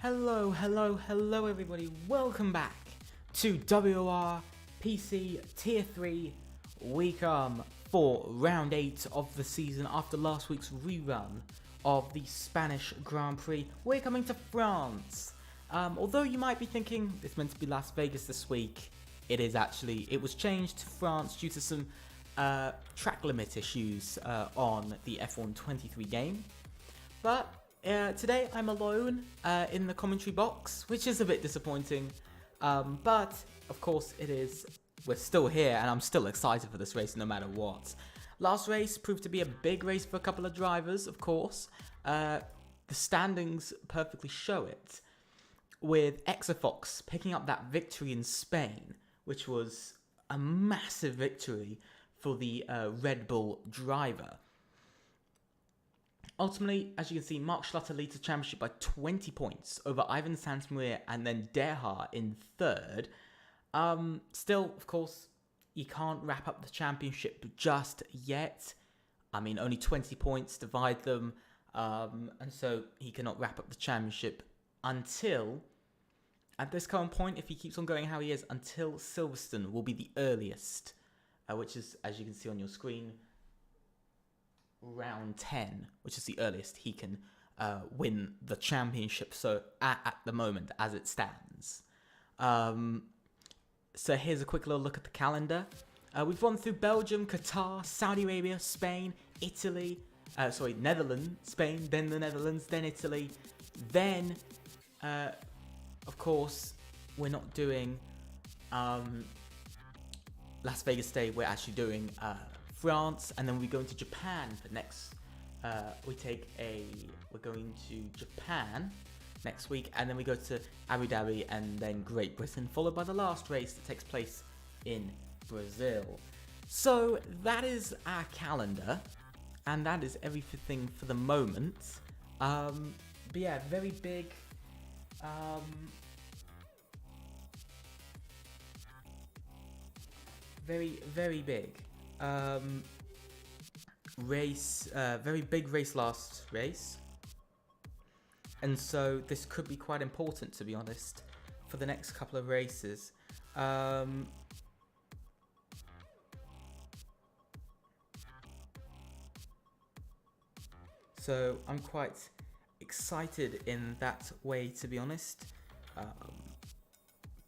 Hello everybody, welcome back to WOR PC Tier 3. We come for round 8 of the season after last week's rerun of the Spanish Grand Prix. We're coming to France. Although you might be thinking it's meant to be Las Vegas this week, it was changed to France due to some track limit issues on the F1 23 game. But today I'm alone in the commentary box, which is a bit disappointing, but of course we're still here and I'm still excited for this race no matter what. Last race proved to be a big race for a couple of drivers, of course. The standings perfectly show it, with Exafox picking up that victory in Spain, which was a massive victory for the Red Bull driver. Ultimately, as you can see, Mark Schlutter leads the championship by 20 points over Ivan Santamir and then Derha in third. Still, of course, you can't wrap up the championship just yet. I mean, only 20 points divide them, and so he cannot wrap up the championship until, at this current point, if he keeps on going how he is, until Silverstone will be the earliest, which is, as you can see on your screen, round 10, which is the earliest he can win the championship. So at the moment, as it stands. So here's a quick little look at the calendar. We've gone through Belgium, Qatar, Saudi Arabia, Spain, Italy, Netherlands, Spain, then the Netherlands, then Italy, then of course we're not doing Las Vegas Day. We're actually doing France, and then we go into Japan for next. We're going to Japan next week, and then we go to Abu Dhabi and then Great Britain, followed by the last race that takes place in Brazil. So that is our calendar, and that is everything for the moment. But yeah, very big. Very big. Very big race last race, and so this could be quite important, to be honest, for the next couple of races. So I'm quite excited in that way, to be honest.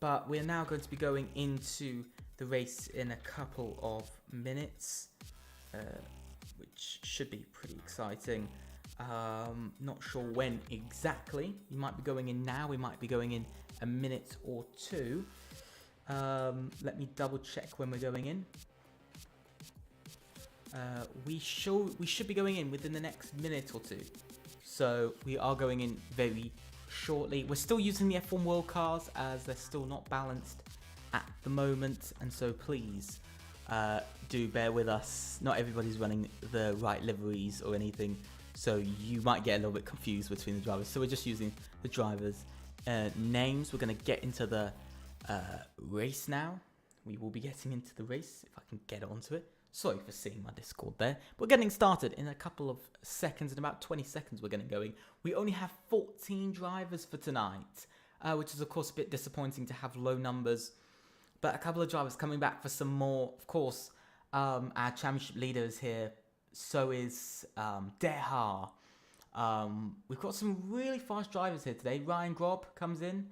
But we're now going to be going into the race in a couple of minutes, which should be pretty exciting. Not sure when exactly. We might be going in now. We might be going in a minute or two. Let me double check when we're going in. We should be going in within the next minute or two. So we are going in very shortly. We're still using the F1 World cars as they're still not balanced at the moment, and so please do bear with us. Not everybody's running the right liveries or anything, so you might get a little bit confused between the drivers. So we're just using the drivers' names. We're going to get into the race now. We will be getting into the race if I can get onto it. Sorry for seeing my Discord there. We're getting started in a couple of seconds. In about 20 seconds we're going to go in. We only have 14 drivers for tonight, which is of course a bit disappointing to have low numbers. But a couple of drivers coming back for some more. Of course, our championship leader is here. So is Derha. We've got some really fast drivers here today. Ryan Grob comes in.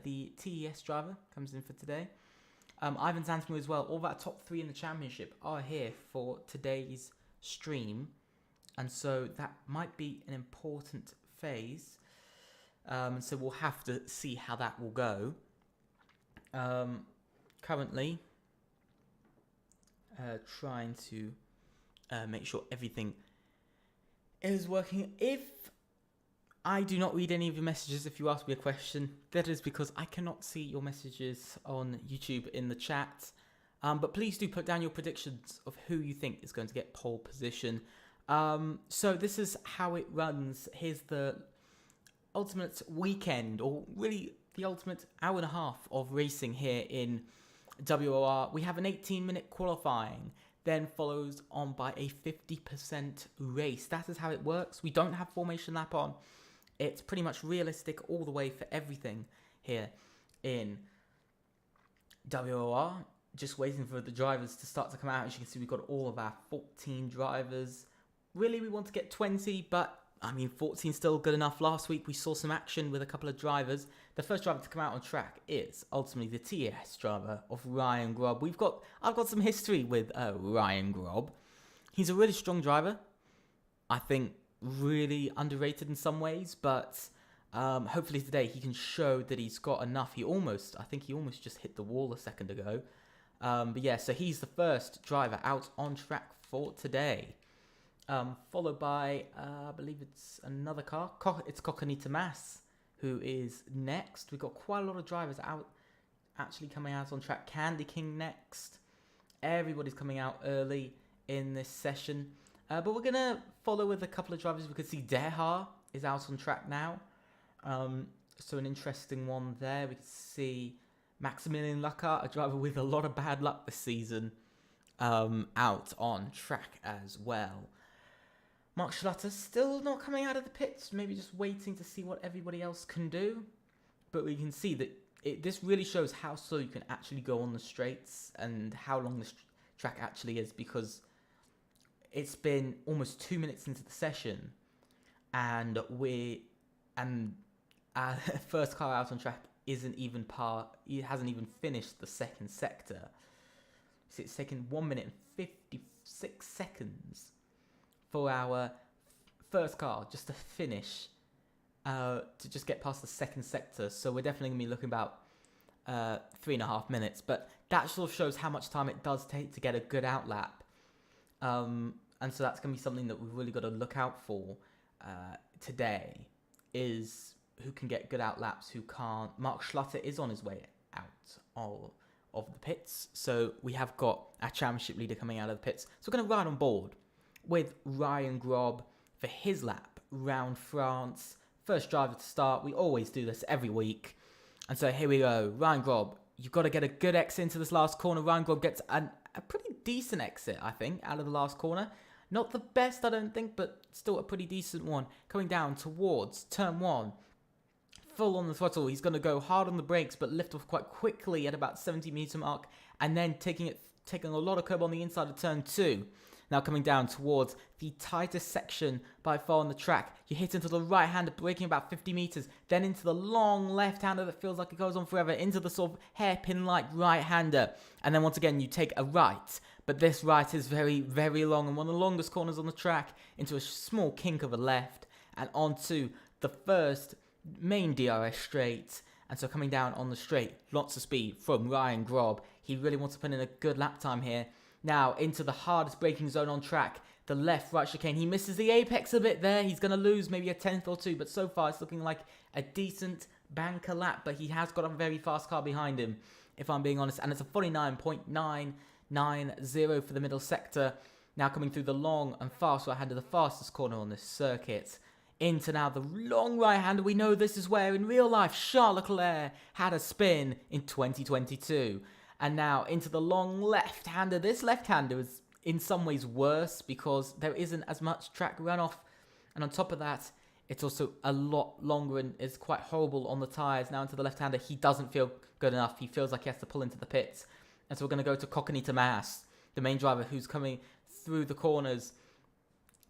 The TES driver comes in for today. Ivan Santamir as well. All of our top 3 in the championship are here for today's stream. And so that might be an important phase. So we'll have to see how that will go. Currently trying to make sure everything is working. If I do not read any of your messages, if you ask me a question, that is because I cannot see your messages on YouTube in the chat. But please do put down your predictions of who you think is going to get pole position. So this is how it runs. Here's the ultimate weekend, or really the ultimate hour and a half of racing here in WOR. We have an 18-minute qualifying, then follows on by a 50% race. That is how it works. We don't have formation lap on. It's pretty much realistic all the way for everything here in WOR. Just waiting for the drivers to start to come out. As you can see, we've got all of our 14 drivers. Really, we want to get 20, but I mean, 14 is still good enough. Last week, we saw some action with a couple of drivers. The first driver to come out on track is ultimately the TS driver of Ryan Grob. I've got some history with Ryan Grob. He's a really strong driver. I think really underrated in some ways, but hopefully today he can show that he's got enough. I think he almost just hit the wall a second ago. But yeah, so he's the first driver out on track for today. Followed by, I believe it's another car. It's Coconita Mass, who is next. We've got quite a lot of drivers out, actually coming out on track. Candy King next. Everybody's coming out early in this session. But we're going to follow with a couple of drivers. We could see Deha is out on track now. So an interesting one there. We could see Maximilian Luckart, a driver with a lot of bad luck this season, out on track as well. Mark Schlutter still not coming out of the pits, maybe just waiting to see what everybody else can do. But we can see that this really shows how slow you can actually go on the straights and how long the track actually is, because it's been almost 2 minutes into the session and our first car out on track hasn't even finished the second sector. So it's taken 1 minute and 56 seconds for our first car just to finish, to just get past the second sector. So we're definitely going to be looking about 3.5 minutes. But that sort of shows how much time it does take to get a good outlap. And so that's going to be something that we've really got to look out for today, is who can get good outlaps, who can't. Mark Schlutter is on his way out of the pits. So we have got our championship leader coming out of the pits. So we're going to ride on board with Ryan Grob for his lap round France. First driver to start. We always do this every week. And so here we go. Ryan Grob, you've got to get a good exit into this last corner. Ryan Grob gets a pretty decent exit, I think, out of the last corner. Not the best, I don't think, but still a pretty decent one. Coming down towards turn 1. Full on the throttle. He's going to go hard on the brakes, but lift off quite quickly at about 70-meter mark. And then taking a lot of curb on the inside of turn 2. Now coming down towards the tightest section by far on the track. You hit into the right-hander, braking about 50 meters. Then into the long left-hander that feels like it goes on forever. Into the sort of hairpin-like right-hander. And then once again, you take a right. But this right is very, very long and one of the longest corners on the track. Into a small kink of a left. And onto the first main DRS straight. And so coming down on the straight, lots of speed from Ryan Grob. He really wants to put in a good lap time here. Now into the hardest braking zone on track, the left-right chicane. He misses the apex a bit there. He's going to lose maybe a tenth or two, but so far it's looking like a decent banker lap, but he has got a very fast car behind him, if I'm being honest, and it's a 49.990 for the middle sector. Now coming through the long and fast right-hander, the fastest corner on this circuit. Into now the long right-hander. We know this is where, in real life, Charles Leclerc had a spin in 2022. And now into the long left-hander. This left-hander is in some ways worse because there isn't as much track runoff. And on top of that, it's also a lot longer and is quite horrible on the tyres. Now into the left-hander, he doesn't feel good enough. He feels like he has to pull into the pits. And so we're going to go to Coconita Mass, the main driver who's coming through the corners.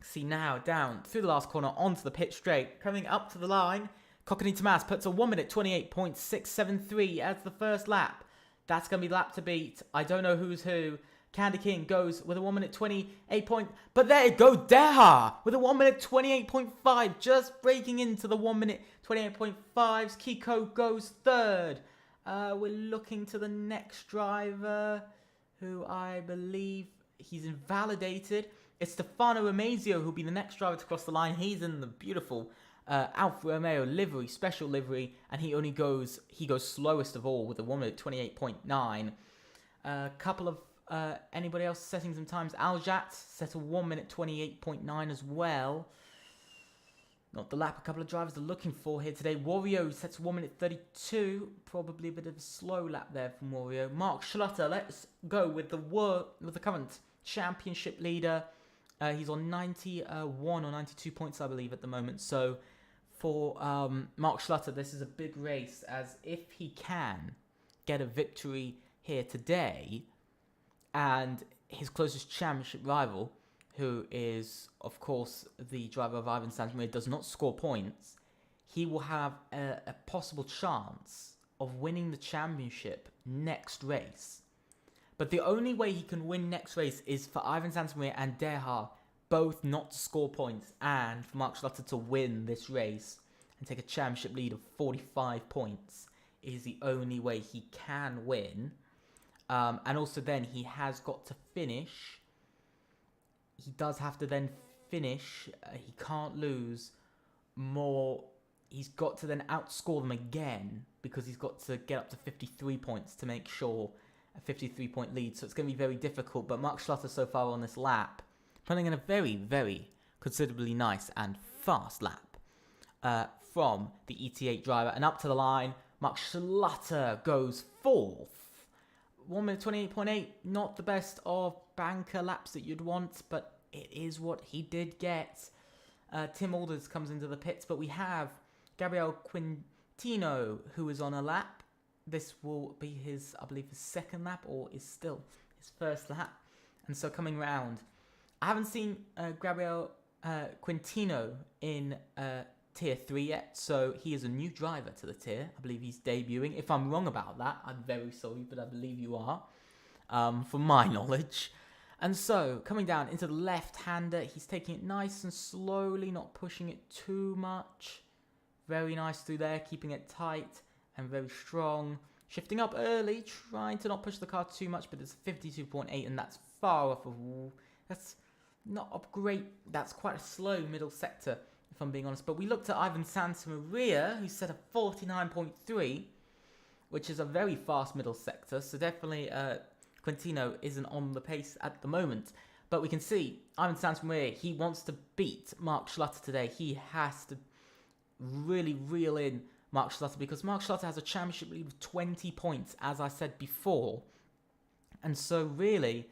See now, down through the last corner onto the pit straight. Coming up to the line, Coconita Mass puts a 1 minute 28.673 as the first lap. That's going to be the lap to beat. I don't know who's who. Candy King goes with a 1 minute 28 point. But there you go, Deha with a 1 minute 28.5. Just breaking into the 1 minute 28.5s. Kiko goes third. We're looking to the next driver, who I believe he's invalidated. It's Stefano Ramazio who'll be the next driver to cross the line. He's in the beautiful Alfa Romeo livery, special livery, and he goes slowest of all with a 1 minute 28.9. A couple of anybody else setting some times. Aljat set a 1 minute 28.9 as well. Not the lap a couple of drivers are looking for here today. Wario sets 1 minute 32. Probably a bit of a slow lap there from Wario. Mark Schlutter, let's go with the current championship leader. He's on 91 or 92 points, I believe, at the moment. So for Mark Schlutter, this is a big race, as if he can get a victory here today, and his closest championship rival, who is, of course, the driver of Ivan Santamaria, does not score points, he will have a possible chance of winning the championship next race. But the only way he can win next race is for Ivan Santamaria and Deha both not to score points, and for Mark Schlutter to win this race and take a championship lead of 45 points is the only way he can win. And also then he has got to finish. He does have to then finish. He can't lose more. He's got to then outscore them again, because he's got to get up to 53 points to make sure a 53-point lead. So it's going to be very difficult. But Mark Schlutter so far on this lap, putting in a very, very considerably nice and fast lap from the ET8 driver. And up to the line, Mark Schlutter goes 4th. 1 minute 28.8, not the best of banker laps that you'd want, but it is what he did get. Tim Alders comes into the pits, but we have Gabriel Quintino, who is on a lap. This will be his, I believe, his second lap, or is still his first lap. And so coming round, I haven't seen Gabriel Quintino in Tier 3 yet, so he is a new driver to the tier. I believe he's debuting. If I'm wrong about that, I'm very sorry, but I believe you are, from my knowledge. And so, coming down into the left-hander, he's taking it nice and slowly, not pushing it too much. Very nice through there, keeping it tight and very strong. Shifting up early, trying to not push the car too much, but it's 52.8, and that's far off of... That's not a great... That's quite a slow middle sector, if I'm being honest. But we looked at Ivan Santamaria, who set a 49.3, which is a very fast middle sector. So definitely Quintino isn't on the pace at the moment. But we can see Ivan Santamaria, he wants to beat Mark Schlutter today. He has to really reel in Mark Schlutter, because Mark Schlutter has a championship lead of 20 points, as I said before. And so really,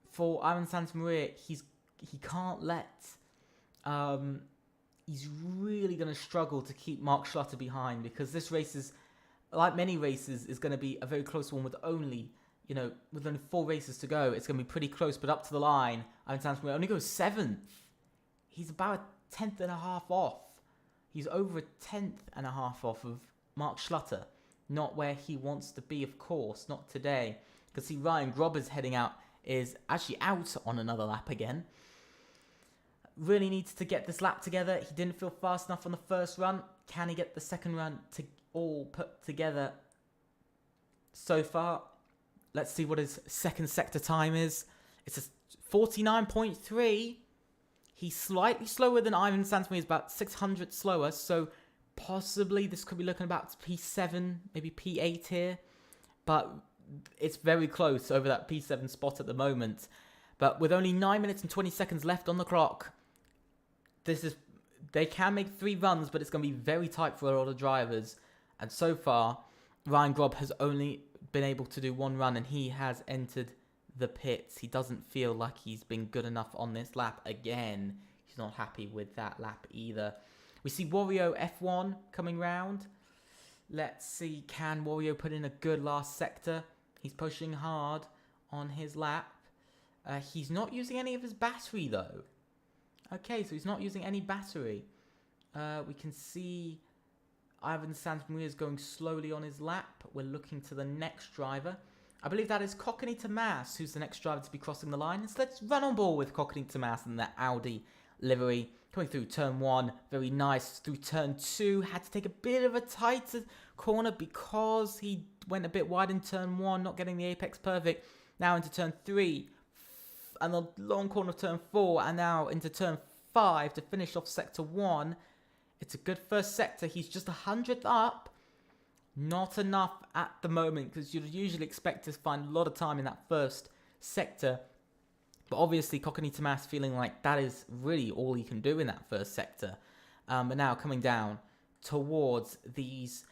for Ivan Santamaria, he can't let... he's really going to struggle to keep Mark Schlutter behind, because this race is, like many races, is going to be a very close one with only 4 races to go. It's going to be pretty close, but up to the line, Ivan Santamaria only goes 7th. He's about a 10th and a half off. He's over a 10th and a half off of Mark Schlutter. Not where he wants to be, of course, not today. Because see, Ryan Grobber's heading out, is actually out on another lap again. Really needs to get this lap together. He didn't feel fast enough on the first run. Can he get the second run to all put together so far? Let's see what his second sector time is. It's a 49.3. He's slightly slower than Ivan Santamaria. He's about 600 slower. So possibly this could be looking about P7, maybe P8 here. But it's very close over that P7 spot at the moment. But with only 9 minutes and 20 seconds left on the clock, they can make 3 runs, but it's going to be very tight for a lot of drivers. And so far, Ryan Grob has only been able to do 1 run, and he has entered the pits. He doesn't feel like he's been good enough on this lap again. He's not happy with that lap either. We see Wario F1 coming round. Let's see, can Wario put in a good last sector? He's pushing hard on his lap. He's not using any of his battery though. Okay, so he's not using any battery. We can see Ivan Santamaria is going slowly on his lap. We're looking to the next driver. I believe that is Cockney Tomas, who's the next driver to be crossing the line. So let's run on board with Cockney Tomas in that Audi livery. Coming through turn 1, very nice. Through turn 2, had to take a bit of a tighter corner because he went a bit wide in turn 1, not getting the apex perfect. Now into turn 3, and the long corner of turn 4, and now into turn 5 to finish off sector 1. It's a good first sector. He's just 100th up. Not enough at the moment, because you'd usually expect to find a lot of time in that first sector. But obviously, Cockney Tomas feeling like that is really all he can do in that first sector. But now coming down towards this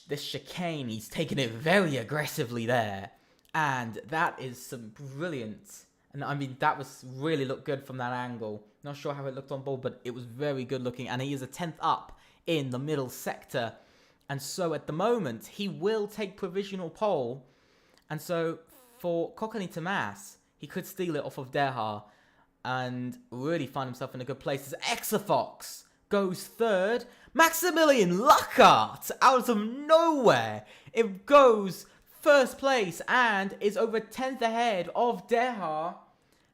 chicane, he's taking it very aggressively there. And that is some brilliant... And I mean, that was really looked good from that angle. Not sure how it looked on board, but it was very good looking. And he is a 10th up in the middle sector. And so at the moment, he will take provisional pole. And so for Kokani Tomas, he could steal it off of Derha and really find himself in a good place. As Exafox goes third. Maximilian Lockhart out of nowhere. It goes first place and is over 10th ahead of Derha.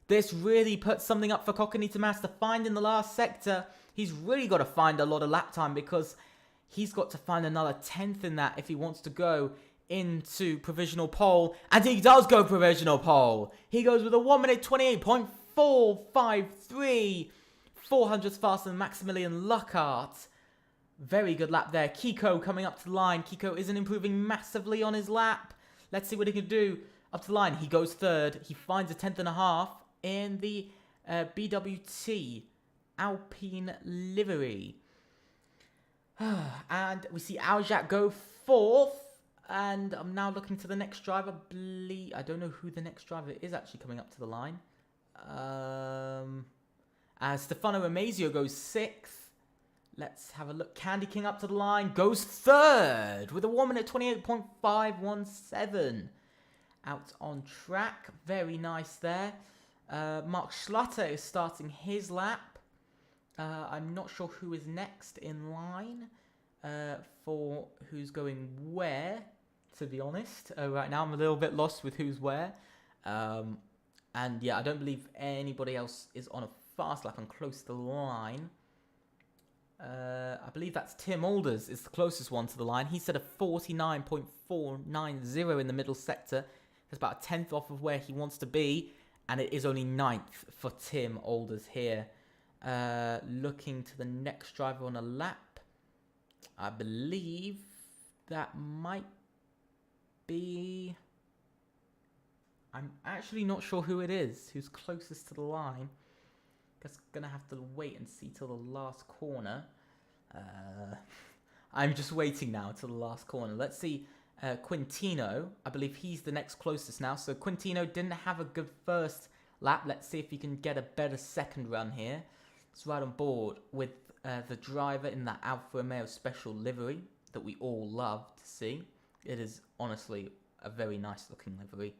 This really puts something up for Kokani Tomas to find in the last sector. He's really got to find a lot of lap time because he's got to find another 10th in that if he wants to go into provisional pole. And he does go provisional pole. He goes with a 1 minute 28.453. 400s faster than Maximilian Lockhart. Very good lap there. Kiko coming up to the line. Kiko isn't improving massively on his lap. Let's see what he can do up to the line. He goes third. He finds a 10th and a half in the BWT Alpine livery. And we see Aljat go fourth. And I'm now looking to the next driver. I don't know who the next driver is actually coming up to the line. Stefano Ramazio goes sixth. Let's have a look. Candy King up to the line. Goes third with a 1 minute 28.517. Out on track. Very nice there. Mark Schlatter is starting his lap. I'm not sure who is next in line for who's going where, to be honest. Right now I'm a little bit lost with who's where. And yeah, I don't believe anybody else is on a fast lap and close to the line. I believe that's Tim Alders is the closest one to the line. He's at a 49.490 in the middle sector. That's about a 10th off of where he wants to be. And it is only 9th for Tim Alders here. Looking to the next driver on a lap. I believe that might be... I'm actually not sure who it is, who's closest to the line. Guess gonna have to wait and see till the last corner. I'm just waiting now till the last corner. Let's see. Quintino, I believe he's the next closest now. So Quintino didn't have a good first lap. Let's see if he can get a better second run here. It's right on board with the driver in that Alfa Romeo special livery that we all love to see. It is honestly a very nice looking livery.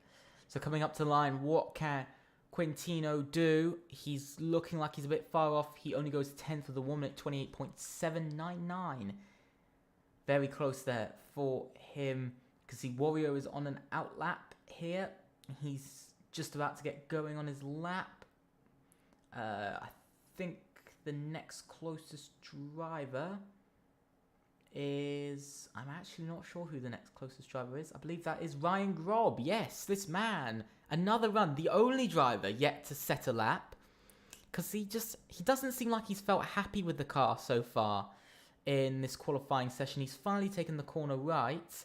So coming up to the line, what can Quintino do? He's looking like he's a bit far off. He only goes 10th with a 1 minute 28.799. Very close there for him. Because the Wario is on an out lap here. He's just about to get going on his lap. I think the next closest driver is... I'm actually not sure who the next closest driver is. I believe that is Ryan Grob. Yes, this man. Another run. The only driver yet to set a lap. Because he doesn't seem like he's felt happy with the car so far in this qualifying session. He's finally taken the corner right,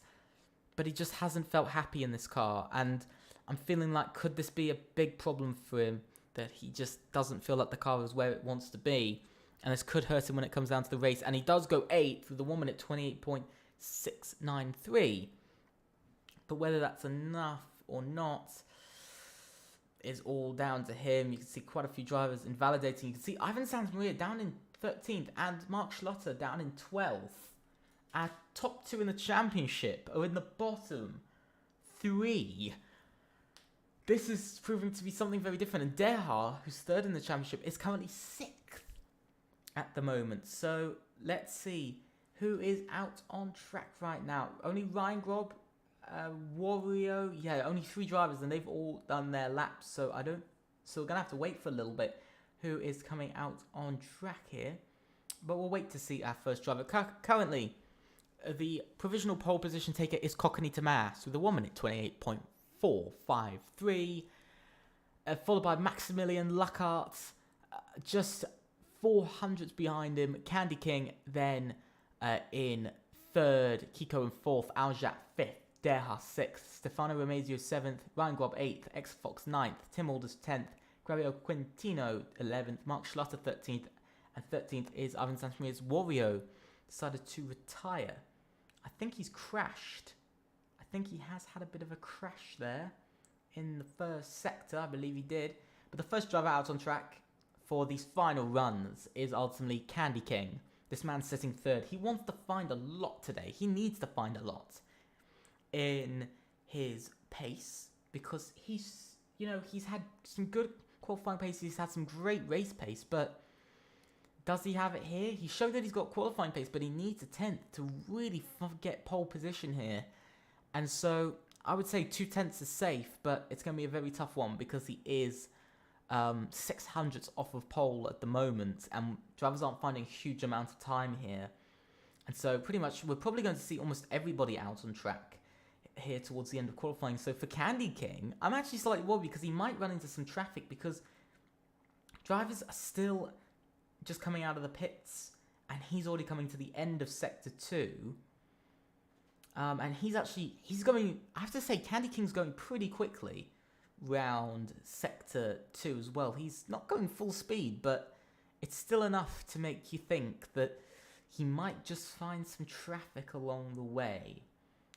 but he just hasn't felt happy in this car. And I'm feeling like, could this be a big problem for him, that he just doesn't feel like the car is where it wants to be? And this could hurt him when it comes down to the race. And he does go 8th with a 1 minute 28.693. But whether that's enough or not is all down to him. You can see quite a few drivers invalidating. You can see Ivan Santamaria down in 13th and Mark Schlotter down in 12th. Our top two in the championship are in the bottom 3. This is proving to be something very different. And Derha, who's third in the championship, is currently 6th at the moment. So let's see who is out on track right now. Only Ryan Grob, Wario, yeah, only 3 drivers, and they've all done their laps. So we're gonna have to wait for a little bit. Who is coming out on track here? But we'll wait to see our first driver. Currently, the provisional pole position taker is Kokani Tomas with a 1 minute 28.453, followed by Maximilian Lockhart, just 400s behind him. Candy King then in 3rd, Kiko in 4th, Aljat 5th, Derha 6th, Stefano Ramazio 7th, Ryan Grob 8th, Xfox 9th, Tim Alders 10th, Gabriel Quintino 11th, Mark Schlotter 13th, and 13th is Ivan Santamaria's Wario. Decided to retire. I think he's crashed. I think he has had a bit of a crash there in the first sector. I believe he did. But the first driver out on track for these final runs is ultimately Candy King. This man's sitting third. He wants to find a lot today. He needs to find a lot in his pace because he's had some good qualifying pace. He's had some great race pace, but does he have it here? He showed that he's got qualifying pace, but he needs a 10th to really get pole position here. And so I would say 2/10 is safe, but it's going to be a very tough one because he is 600ths off of pole at the moment, and drivers aren't finding a huge amount of time here. And so pretty much we're probably going to see almost everybody out on track here towards the end of qualifying. So for Candy King, I'm actually slightly worried because he might run into some traffic because drivers are still just coming out of the pits and he's already coming to the end of sector 2. And he's going, I have to say, Candy King's going pretty quickly round sector 2 as well. He's not going full speed, but it's still enough to make you think that he might just find some traffic along the way.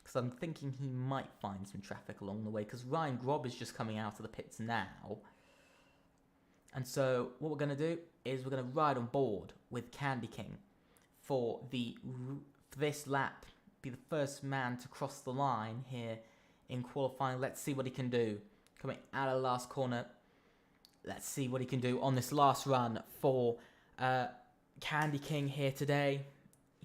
Because I'm thinking he might find some traffic along the way, because Ryan Grob is just coming out of the pits now. And so what we're going to do is we're going to ride on board with Candy King for this lap. Be the first man to cross the line here in qualifying. Let's see what he can do. Coming out of the last corner. Let's see what he can do on this last run for Candy King here today.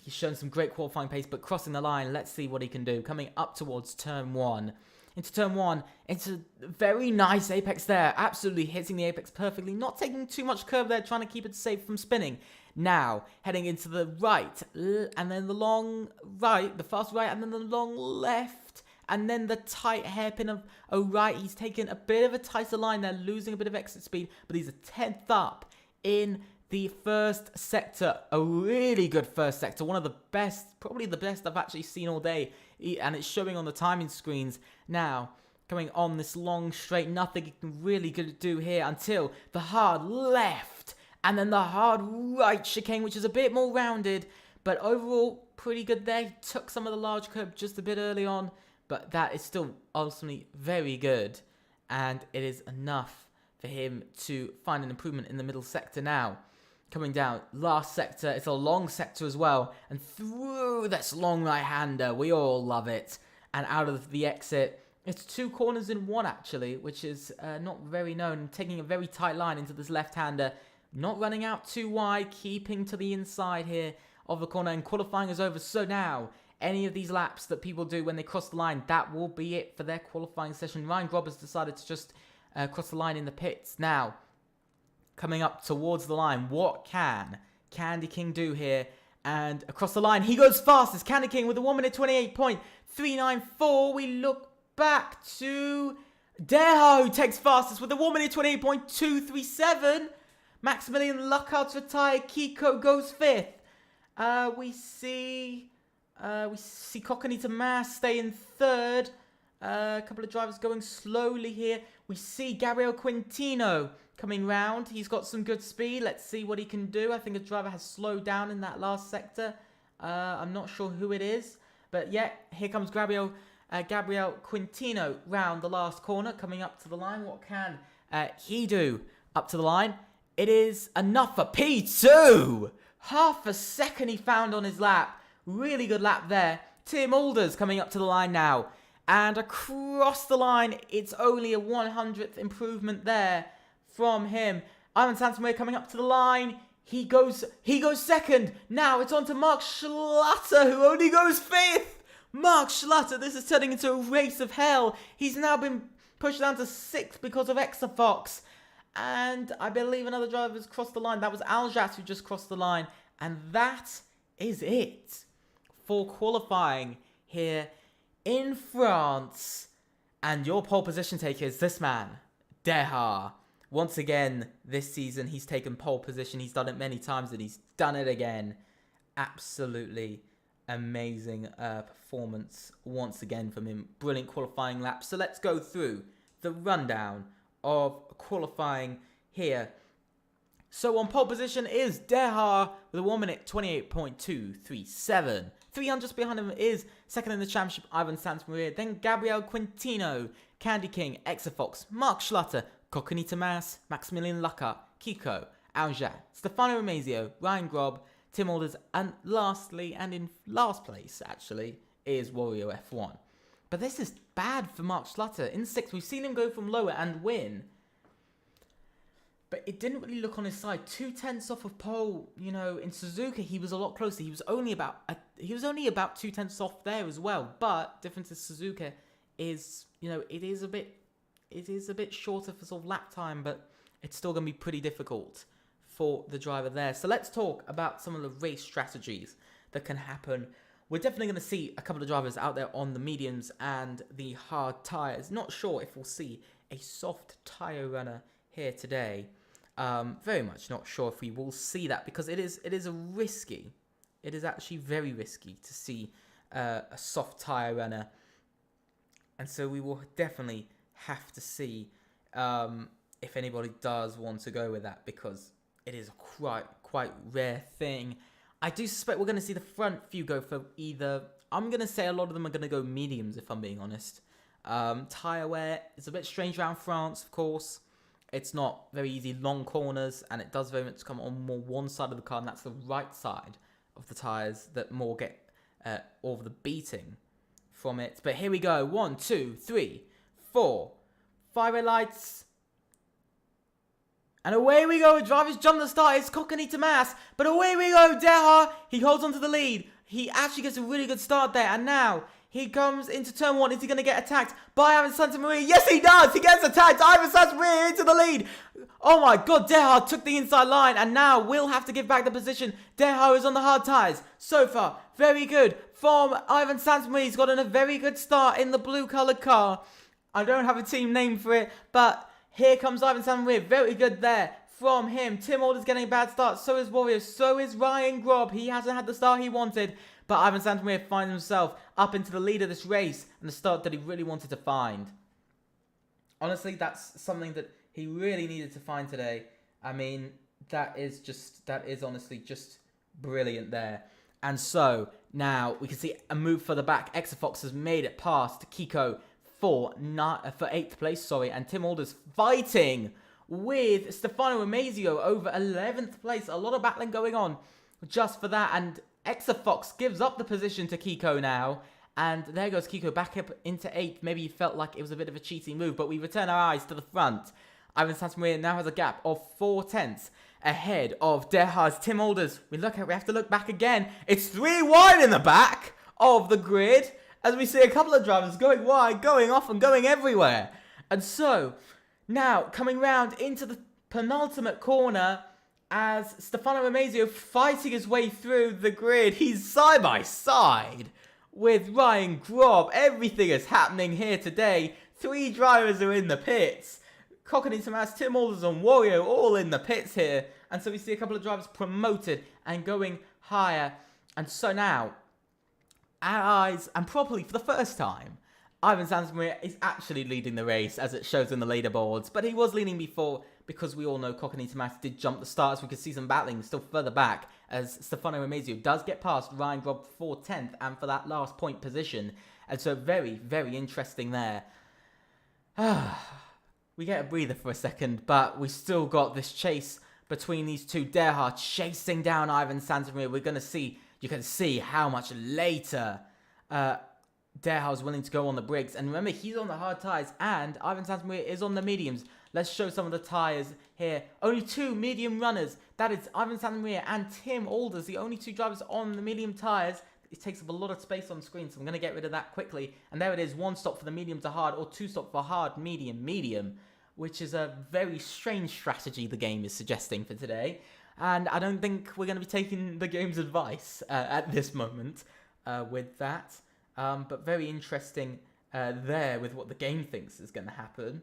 He's shown some great qualifying pace, but crossing the line, let's see what he can do. Coming up towards turn 1. Into turn 1, it's a very nice apex there. Absolutely hitting the apex perfectly. Not taking too much curve there, trying to keep it safe from spinning. Now, heading into the right, and then the long right, the fast right, and then the long left. And then the tight hairpin of right. He's taken a bit of a tighter line there, losing a bit of exit speed, but he's a 10th up in the first sector. A really good first sector. One of the best, probably the best I've actually seen all day. And it's showing on the timing screens now. Coming on this long straight, nothing he can really do here until the hard left. And then the hard right chicane, which is a bit more rounded. But overall, pretty good there. He took some of the large curb just a bit early on. But that is still ultimately very good. And it is enough for him to find an improvement in the middle sector now. Coming down, last sector, it's a long sector as well. And through this long right-hander, we all love it. And out of the exit, it's 2 corners in 1 actually, which is not very known. Taking a very tight line into this left-hander. Not running out too wide, keeping to the inside here of the corner. And qualifying is over, so now any of these laps that people do when they cross the line, that will be it for their qualifying session. Ryan Grob has decided to just cross the line in the pits. Now, coming up towards the line, what can Candy King do here? And across the line, he goes fastest. Candy King with a 1 minute 28.394. We look back to Deha, who takes fastest with a 1 minute 28.237. Maximilian Luckhart's retired. Kiko goes 5th. We see Coconita Mass stay in 3rd. A couple of drivers going slowly here. We see Gabriel Quintino coming round. He's got some good speed. Let's see what he can do. I think a driver has slowed down in that last sector. I'm not sure who it is. But yeah, here comes Gabriel Quintino round the last corner, coming up to the line. What can he do up to the line? It is enough for P2. Half a second he found on his lap. Really good lap there. Tim Alders coming up to the line now. And across the line, it's only a 100th improvement there from him. Ivan Santamir coming up to the line. He goes second. Now it's on to Mark Schlatter, who only goes 5th. Mark Schlatter, this is turning into a race of hell. He's now been pushed down to 6th because of Exafox. And I believe another driver has crossed the line. That was Aljat who just crossed the line. And that is it for qualifying here in France. And your pole position taker is this man, Deha. Once again, this season, he's taken pole position. He's done it many times, and he's done it again. Absolutely amazing performance once again from him. Brilliant qualifying lap. So let's go through the rundown of qualifying here. So on pole position is Deha with a 1 minute 28.237. 300 behind him is second in the championship, Ivan Santamaria. Then Gabriel Quintino, Candy King, Exafox, Mark Schlatter, Coconita Mass, Maximilian Luckart, Kiko, Aljaz, Stefano Ramazio, Ryan Grob, Tim Alders, and lastly, and in last place actually, is Wario F1. But this is bad for Mark Schlutter. In 6th, we've seen him go from lower and win. But it didn't really look on his side. 2/10 off of pole. You know, in Suzuka, he was a lot closer. He was only about 2/10 off there as well. But difference is Suzuka is, you know, it is a bit shorter for sort of lap time, but it's still going to be pretty difficult for the driver there. So let's talk about some of the race strategies that can happen. We're definitely going to see a couple of drivers out there on the mediums and the hard tyres. Not sure if we'll see a soft tyre runner here today. Very much not sure if we will see that, because it is risky. It is actually very risky to see a soft tyre runner. And so we will definitely have to see if anybody does want to go with that, because it is a quite rare thing. I do suspect we're going to see the front few go for either... I'm going to say a lot of them are going to go mediums, if I'm being honest. Tyre wear is a bit strange around France, of course. It's not very easy long corners, and it does very much come on more one side of the car, and that's the right side of the tyres that more get all of the beating from it. But here we go. 1, 2, 3, 4. 5 red lights. And away we go. Drivers jump the start. It's Cockney to Mass. But away we go. Deha. He holds on to the lead. He actually gets a really good start there. And now he comes into turn 1. Is he going to get attacked by Ivan Santamaria? Yes, he does. He gets attacked. Ivan Santamaria into the lead. Oh my God. Deha took the inside line. And now we'll have to give back the position. Deha is on the hard tyres. So far, very good from Ivan Santamaria. He's gotten a very good start in the blue-coloured car. I don't have a team name for it, but... here comes Ivan Santamaria, very good there from him. Tim Alders getting a bad start, so is Wario, so is Ryan Grob. He hasn't had the start he wanted, but Ivan Santamaria finds himself up into the lead of this race and the start that he really wanted to find. Honestly, that's something that he really needed to find today. I mean, that is honestly just brilliant there. And so, now we can see a move further back. Exafox has made it past Kiko for 8th place, and Tim Alders fighting with Stefano Ramazio over 11th place. A lot of battling going on just for that, and Exafox gives up the position to Kiko now, and there goes Kiko back up into 8th. Maybe he felt like it was a bit of a cheating move, but we return our eyes to the front. Ivan Santamaria now has a gap of 4/10 ahead of Deha's Tim Alders. We have to look back again. It's 3 wide in the back of the grid, as we see a couple of drivers going wide, going off and going everywhere. And so, now coming round into the penultimate corner as Stefano Ramazio fighting his way through the grid. He's side by side with Ryan Grob. Everything is happening here today. 3 drivers are in the pits. Cockney Tomas, Tim Alders and Wario all in the pits here. And so we see a couple of drivers promoted and going higher. And so now... our eyes, and probably for the first time, Ivan Santamaria is actually leading the race, as it shows in the leaderboards. But he was leading before, because we all know Cockney Tomas did jump the start, so we could see some battling still further back, as Stefano Ramazio does get past Ryan Grob for 10th, and for that last point position. And so very, very interesting there. We get a breather for a second, but we still got this chase between these two. Deha chasing down Ivan Santamaria. We're going to see... you can see how much later Deha was willing to go on the brakes. And remember, he's on the hard tyres and Ivan Santamaria is on the mediums. Let's show some of the tyres here. Only 2 medium runners. That is Ivan Santamaria and Tim Alders, the only 2 drivers on the medium tyres. It takes up a lot of space on screen, so I'm going to get rid of that quickly. And there it is, 1 stop for the medium to hard, or 2 stop for hard, medium, which is a very strange strategy the game is suggesting for today. And I don't think we're going to be taking the game's advice at this moment with that. But very interesting there with what the game thinks is going to happen.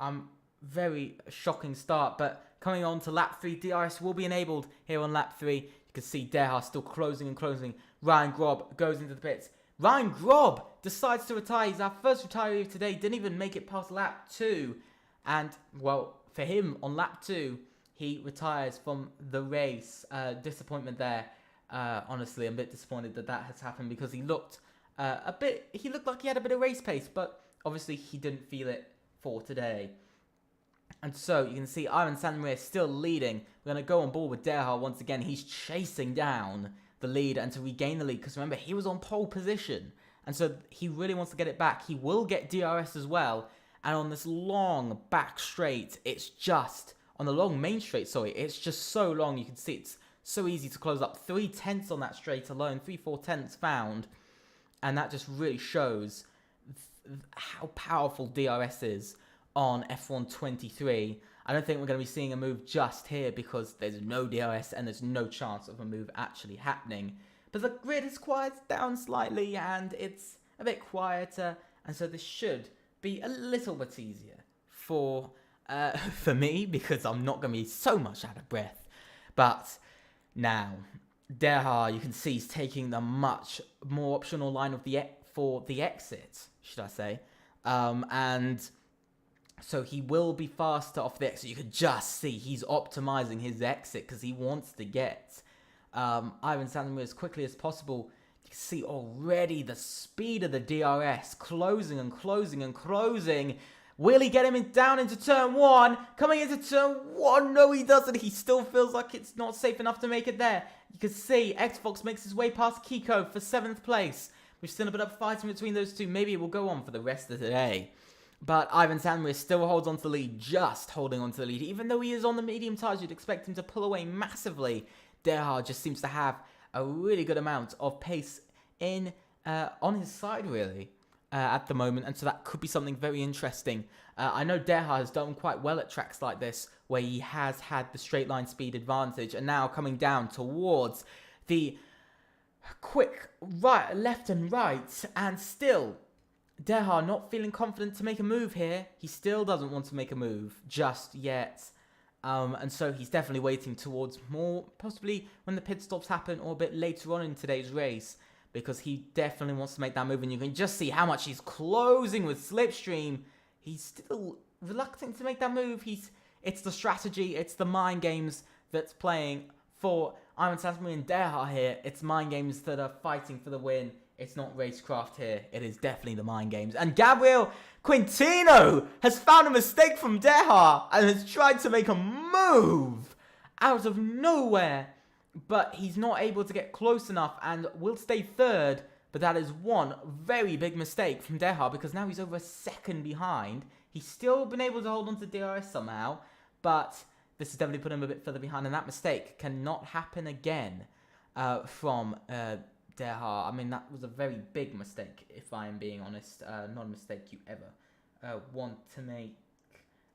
I'm very shocking start. But coming on to lap 3, DRS will be enabled here on lap 3. You can see Deha still closing and closing. Ryan Grob goes into the pits. Ryan Grob decides to retire. He's our first retiree of today. Didn't even make it past lap 2. And, well, for him, on lap 2, he retires from the race. Disappointment there. Honestly, I'm a bit disappointed that has happened, because he looked like he had a bit of race pace. But obviously he didn't feel it for today. And so you can see Ivan Santamir still leading. We're going to go on board with Derhard once again. He's chasing down the lead and to regain the lead, because remember, he was on pole position. And so he really wants to get it back. He will get DRS as well. And on this long back straight, it's just, on the long main straight, sorry, it's just so long. You can see it's so easy to close up. 3/10 on that straight alone, 3/4 found. And that just really shows how powerful DRS is on F1 23. I don't think we're going to be seeing a move just here because there's no DRS and there's no chance of a move actually happening. But the grid is quieted down slightly and it's a bit quieter, and so this should be a little bit easier for me, because I'm not going to be so much out of breath. But now, Derhard, you can see he's taking the much more optional line of for the exit, should I say. And so he will be faster off the exit. You can just see he's optimizing his exit because he wants to get Ivan Santamir as quickly as possible. You can see already the speed of the DRS closing and closing and closing. Will he get him down into turn 1? Coming into turn 1. No, he doesn't. He still feels like it's not safe enough to make it there. You can see Xbox makes his way past Kiko for 7th place. We've still a bit of fighting between those two. Maybe it will go on for the rest of the day. But Ivan Santamir still holds on to the lead, just holding on to the lead. Even though he is on the medium tires, you'd expect him to pull away massively. Derhard just seems to have a really good amount of pace in on his side, really, at the moment. And so that could be something very interesting. I know Derhard has done quite well at tracks like this, where he has had the straight line speed advantage. And now coming down towards the quick right, left and right, and still Derhard not feeling confident to make a move here. He still doesn't want to make a move just yet. And so he's definitely waiting towards more, possibly when the pit stops happen or a bit later on in today's race, because he definitely wants to make that move. And you can just see how much he's closing with Slipstream. He's still reluctant to make that move. It's the strategy, it's the mind games that's playing for Ivan Santamir and Derhard here. It's mind games that are fighting for the win. It's not racecraft here. It is definitely the mind games. And Gabriel Quintino has found a mistake from Derhard and has tried to make a move out of nowhere. But he's not able to get close enough and will stay third. But that is one very big mistake from Derhard, because now he's over a second behind. He's still been able to hold on to DRS somehow, but this has definitely put him a bit further behind. And that mistake cannot happen again from Derhard. I mean, that was a very big mistake, if I am being honest. Not a mistake you ever want to make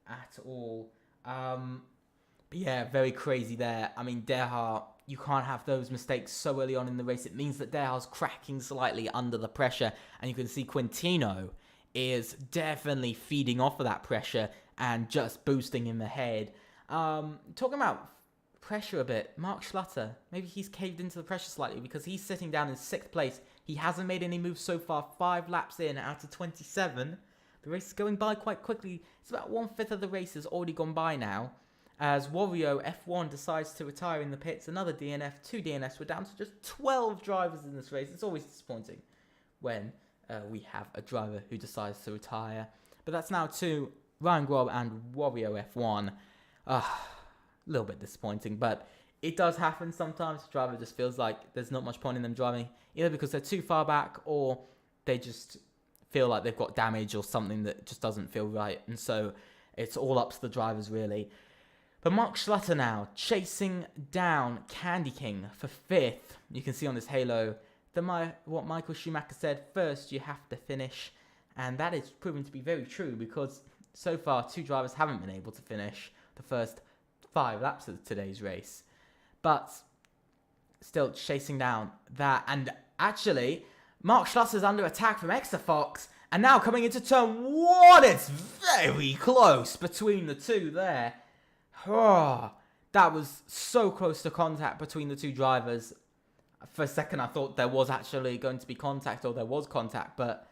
at all. But yeah, very crazy there. I mean, Derhard, you can't have those mistakes so early on in the race. It means that Derhard's cracking slightly under the pressure. And you can see Quintino is definitely feeding off of that pressure and just boosting him ahead. Talking about pressure a bit, Mark Schlutter, maybe he's caved into the pressure slightly, because he's sitting down in 6th place. He hasn't made any moves so far, 5 laps in out of 27. The race is going by quite quickly. It's about 1/5 of the race has already gone by now, as Wario F1 decides to retire in the pits. Another DNF, 2 DNFs. We're down to just 12 drivers in this race. It's always disappointing when we have a driver who decides to retire. But that's now to Ryan Grob and Wario F1. A little bit disappointing, but it does happen sometimes. The driver just feels like there's not much point in them driving, either because they're too far back or they just feel like they've got damage or something that just doesn't feel right. And so it's all up to the drivers, really. But Mark Schlutter now chasing down Candy King for 5th. You can see on this halo what Michael Schumacher said, first you have to finish. And that is proven to be very true, because so far 2 drivers haven't been able to finish the first 5 laps of today's race. But still chasing down that. And actually, Mark Schlutter's under attack from Exafox. And now coming into turn 1, it's very close between the two there. Oh, that was so close to contact between the 2 drivers. For a second, I thought there was actually going to be contact, or there was contact, but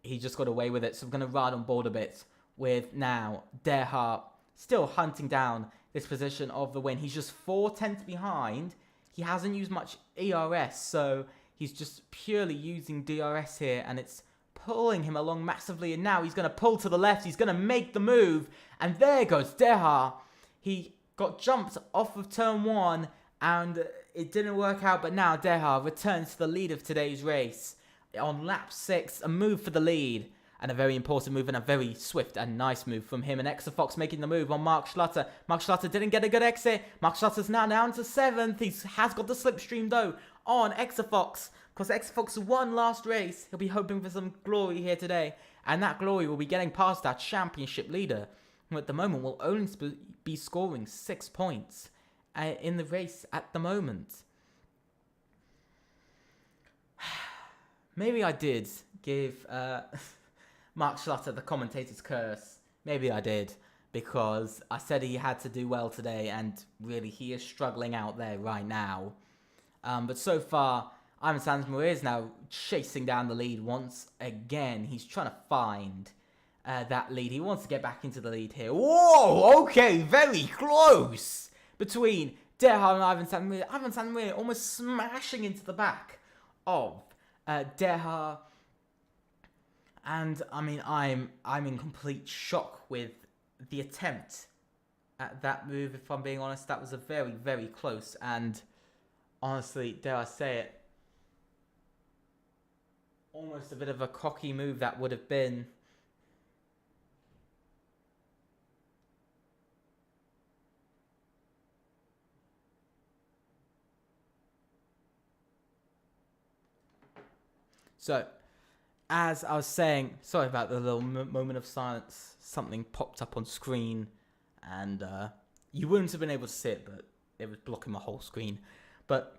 he just got away with it. So we're going to ride on board a bit with now Derhard still hunting down this position of the win. He's just 4/10 behind. He hasn't used much ERS, so he's just purely using DRS here, and it's pulling him along massively, and now he's going to pull to the left. He's going to make the move, and there goes Deha. He got jumped off of turn 1, and it didn't work out, but now Deha returns to the lead of today's race. On lap 6, a move for the lead, and a very important move, and a very swift and nice move from him. And Exafox making the move on Mark Schlutter. Mark Schlutter didn't get a good exit. Mark Schlutter's now down to 7th. He has got the slipstream, though, on Exafox, because Exafox won last race. He'll be hoping for some glory here today, and that glory will be getting past our championship leader, who at the moment will only be scoring 6 points in the race at the moment. Maybe I did give Mark Schlutter the commentator's curse. Maybe I did, because I said he had to do well today, and really he is struggling out there right now. But so far, Ivan Sandsmuir is now chasing down the lead once again. He's trying to find that lead. He wants to get back into the lead here. Whoa, okay, very close between Deha and Ivan Sandsmuir. Ivan Sandsmuir almost smashing into the back of Deha. And I mean, I'm in complete shock with the attempt at that move. If I'm being honest, that was a very, very close, and honestly, dare I say it, almost a bit of a cocky move that would have been. So, as I was saying, sorry about the little moment of silence. Something popped up on screen, and you wouldn't have been able to see it, but it was blocking my whole screen. But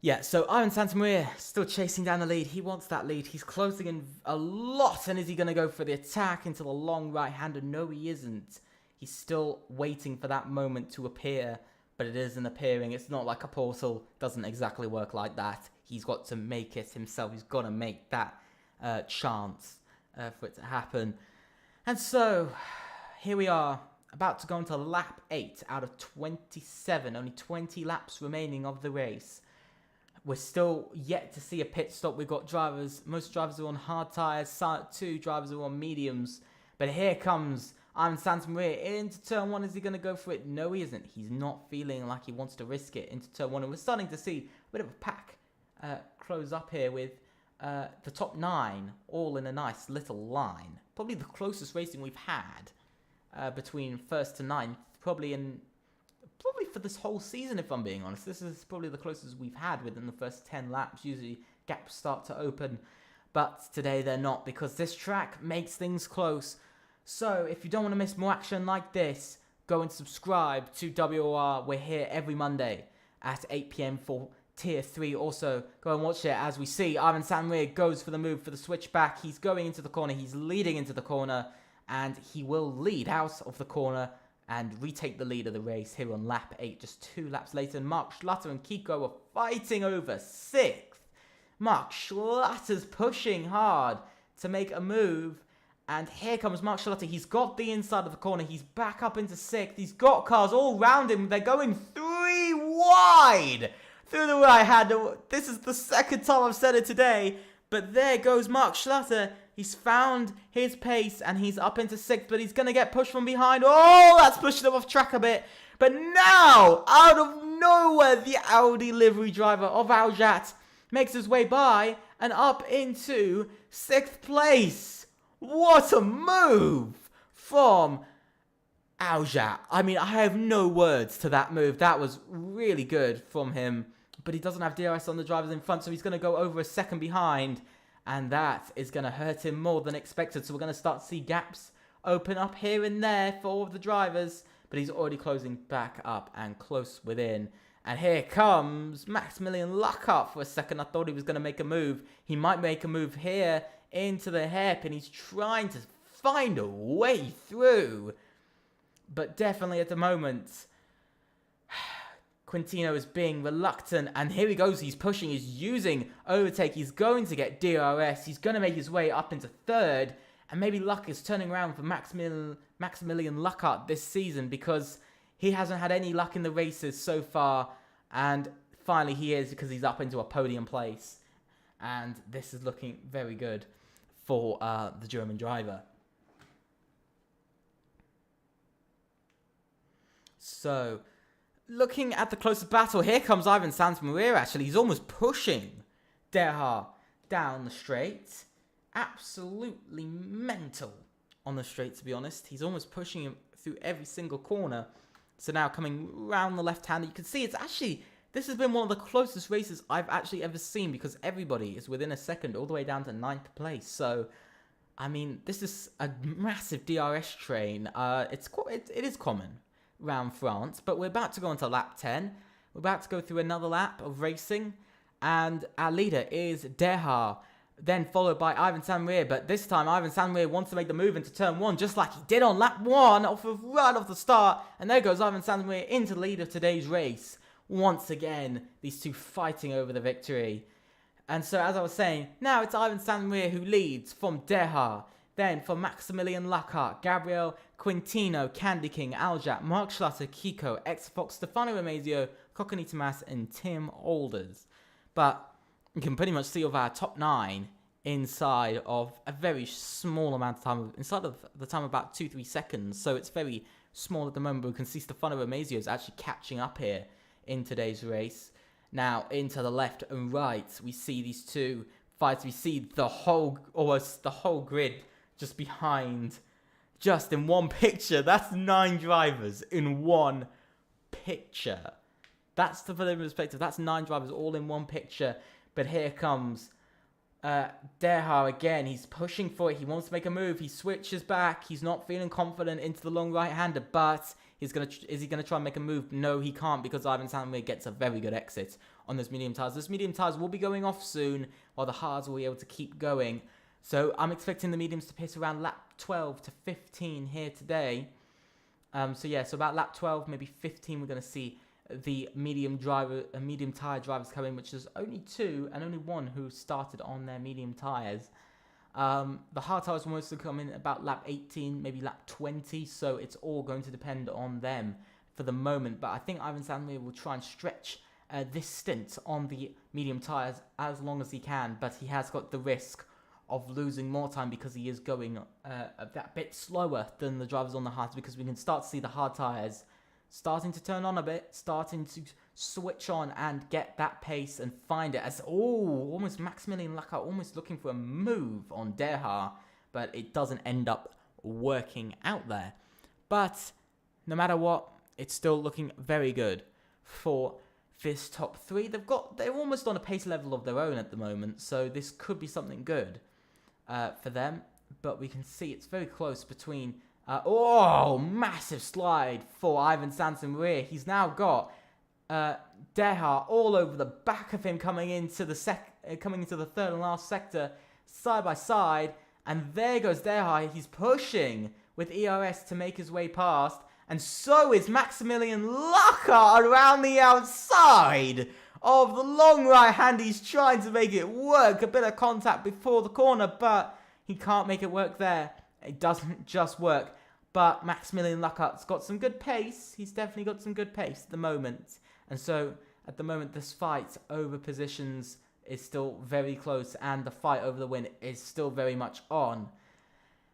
yeah, so Ivan Santamir still chasing down the lead. He wants that lead. He's closing in a lot, and is he going to go for the attack into the long right-hander? No, he isn't. He's still waiting for that moment to appear, but it isn't appearing. It's not like a portal. Doesn't exactly work like that. He's got to make it himself. He's got to make that chance for it to happen. And so, here we are, about to go into lap 8 out of 27. Only 20 laps remaining of the race. We're still yet to see a pit stop. We've got drivers, most drivers are on hard tyres, 2 drivers are on mediums. But here comes Ivan Santamir into turn 1. Is he going to go for it? No, he isn't. He's not feeling like he wants to risk it into turn 1. And we're starting to see a bit of a pack close up here with the top 9 all in a nice little line. Probably the closest racing we've had between 1st to 9th. Probably for this whole season, if I'm being honest. This is probably the closest we've had within the first 10 laps. Usually gaps start to open, but today they're not, because this track makes things close. So if you don't want to miss more action like this, go and subscribe to WOR. We're here every Monday at 8 PM for Tier 3. Also, go and watch it as we see Ivan Santamir goes for the move for the switchback. He's going into the corner. He's leading into the corner, and he will lead out of the corner and retake the lead of the race here on lap 8, just 2 laps later. Mark Schlutter and Kiko are fighting over 6th. Mark Schlutter's pushing hard to make a move, and here comes Mark Schlutter. He's got the inside of the corner. He's back up into 6th. He's got cars all round him. They're going 3 wide through the right hand. This is the second time I've said it today, but there goes Mark Schlutter. He's found his pace, and he's up into 6th, but he's going to get pushed from behind. Oh, that's pushing him off track a bit. But now, out of nowhere, the Audi livery driver of Aljat makes his way by and up into 6th place. What a move from Aljat. I mean, I have no words to that move. That was really good from him. But he doesn't have DRS on the drivers in front, so he's going to go over a second behind. And that is going to hurt him more than expected. So we're going to start to see gaps open up here and there for all of the drivers. But he's already closing back up and close within. And here comes Maximilian Lockhart for a second. I thought he was going to make a move. He might make a move here into the hairpin. He's trying to find a way through. But definitely at the moment, Quintino is being reluctant, and here he goes. He's pushing, he's using overtake, he's going to get DRS, he's going to make his way up into 3rd, and maybe luck is turning around for Maximilian Lockhart this season, because he hasn't had any luck in the races so far, and finally he is, because he's up into a podium place, and this is looking very good for the German driver. So, looking at the closest battle, here comes Ivan Santamaria, actually. He's almost pushing Derha down the straight. Absolutely mental on the straight, to be honest. He's almost pushing him through every single corner. So now coming round the left-hander, you can see it's actually... This has been one of the closest races I've actually ever seen because everybody is within a second all the way down to 9th place. So, I mean, this is a massive DRS train. It is common around France, but we're about to go into lap 10. We're about to go through another lap of racing, and our leader is Derha, then followed by Ivan Santamaria. But this time, Ivan Santamaria wants to make the move into turn 1, just like he did on lap 1, right off the start. And there goes Ivan Santamaria into the lead of today's race. Once again, these two fighting over the victory. And so, as I was saying, now it's Ivan Santamaria who leads from Derha. Then for Maximilian Lockhart, Gabriel Quintino, Candy King, Aljat, Mark Schlutter, Kiko, Xfox, Stefano Ramazio, Cocconi Tomas, and Tim Alders. But you can pretty much see of our top 9 inside of a very small amount of time, inside of the time of about 2-3 seconds. So it's very small at the moment, but we can see Stefano Ramazio is actually catching up here in today's race. Now, into the left and right, we see these two fights. We see almost the whole grid just behind, just in one picture. That's 9 drivers in one picture. That's to put it in perspective. That's 9 drivers all in one picture. But here comes Derha again. He's pushing for it. He wants to make a move. He switches back. He's not feeling confident into the long right-hander, but is he gonna try and make a move? No, he can't, because Ivan Santamaria gets a very good exit on those medium tires. Those medium tires will be going off soon, while the hards will be able to keep going. So I'm expecting the mediums to pit around lap 12 to 15 here today. So about lap 12, maybe 15, we're going to see the medium tire drivers come in, which is only 2 and only 1 who started on their medium tires. The hard tires will mostly come in about lap 18, maybe lap 20, so it's all going to depend on them for the moment. But I think Ivan Santamaria will try and stretch this stint on the medium tires as long as he can, but he has got the risk of losing more time because he is going that bit slower than the drivers on the hards, because we can start to see the hard tires starting to turn on a bit, starting to switch on and get that pace and find it as, almost Maximilian Lockhart almost looking for a move on Derha, but it doesn't end up working out there. But no matter what, it's still looking very good for this top 3. They're almost on a pace level of their own at the moment, so this could be something good for them. But we can see it's very close between... massive slide for Ivan Santamaria. He's now got Derha all over the back of him, coming into the third and last sector, side by side. And there goes Derha. He's pushing with ERS to make his way past. And so is Maximilian Lockhart around the outside of the long right hand. He's trying to make it work. A bit of contact before the corner, but he can't make it work there. It doesn't just work. But Maximilian Lockhart's got some good pace. He's definitely got some good pace at the moment. And so, at the moment, this fight over positions is still very close, and the fight over the win is still very much on.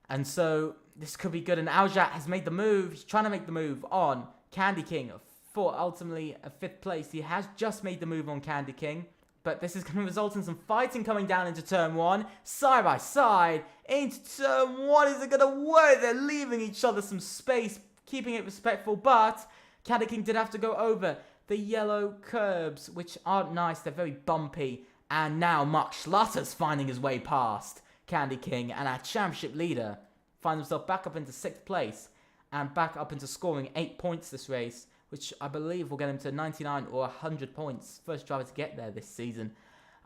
And so, this could be good. And Aljat has made the move. He's trying to make the move on Candy King for ultimately a 5th place. He has just made the move on Candy King. But this is going to result in some fighting coming down into turn 1. Side by side into turn 1. Is it going to work? They're leaving each other some space, keeping it respectful. But Candy King did have to go over the yellow curbs, which aren't nice. They're very bumpy. And now Mark Schlutter's finding his way past Candy King. And our championship leader finds himself back up into 6th place. And back up into scoring 8 points this race, which I believe will get him to 99 or 100 points. First driver to get there this season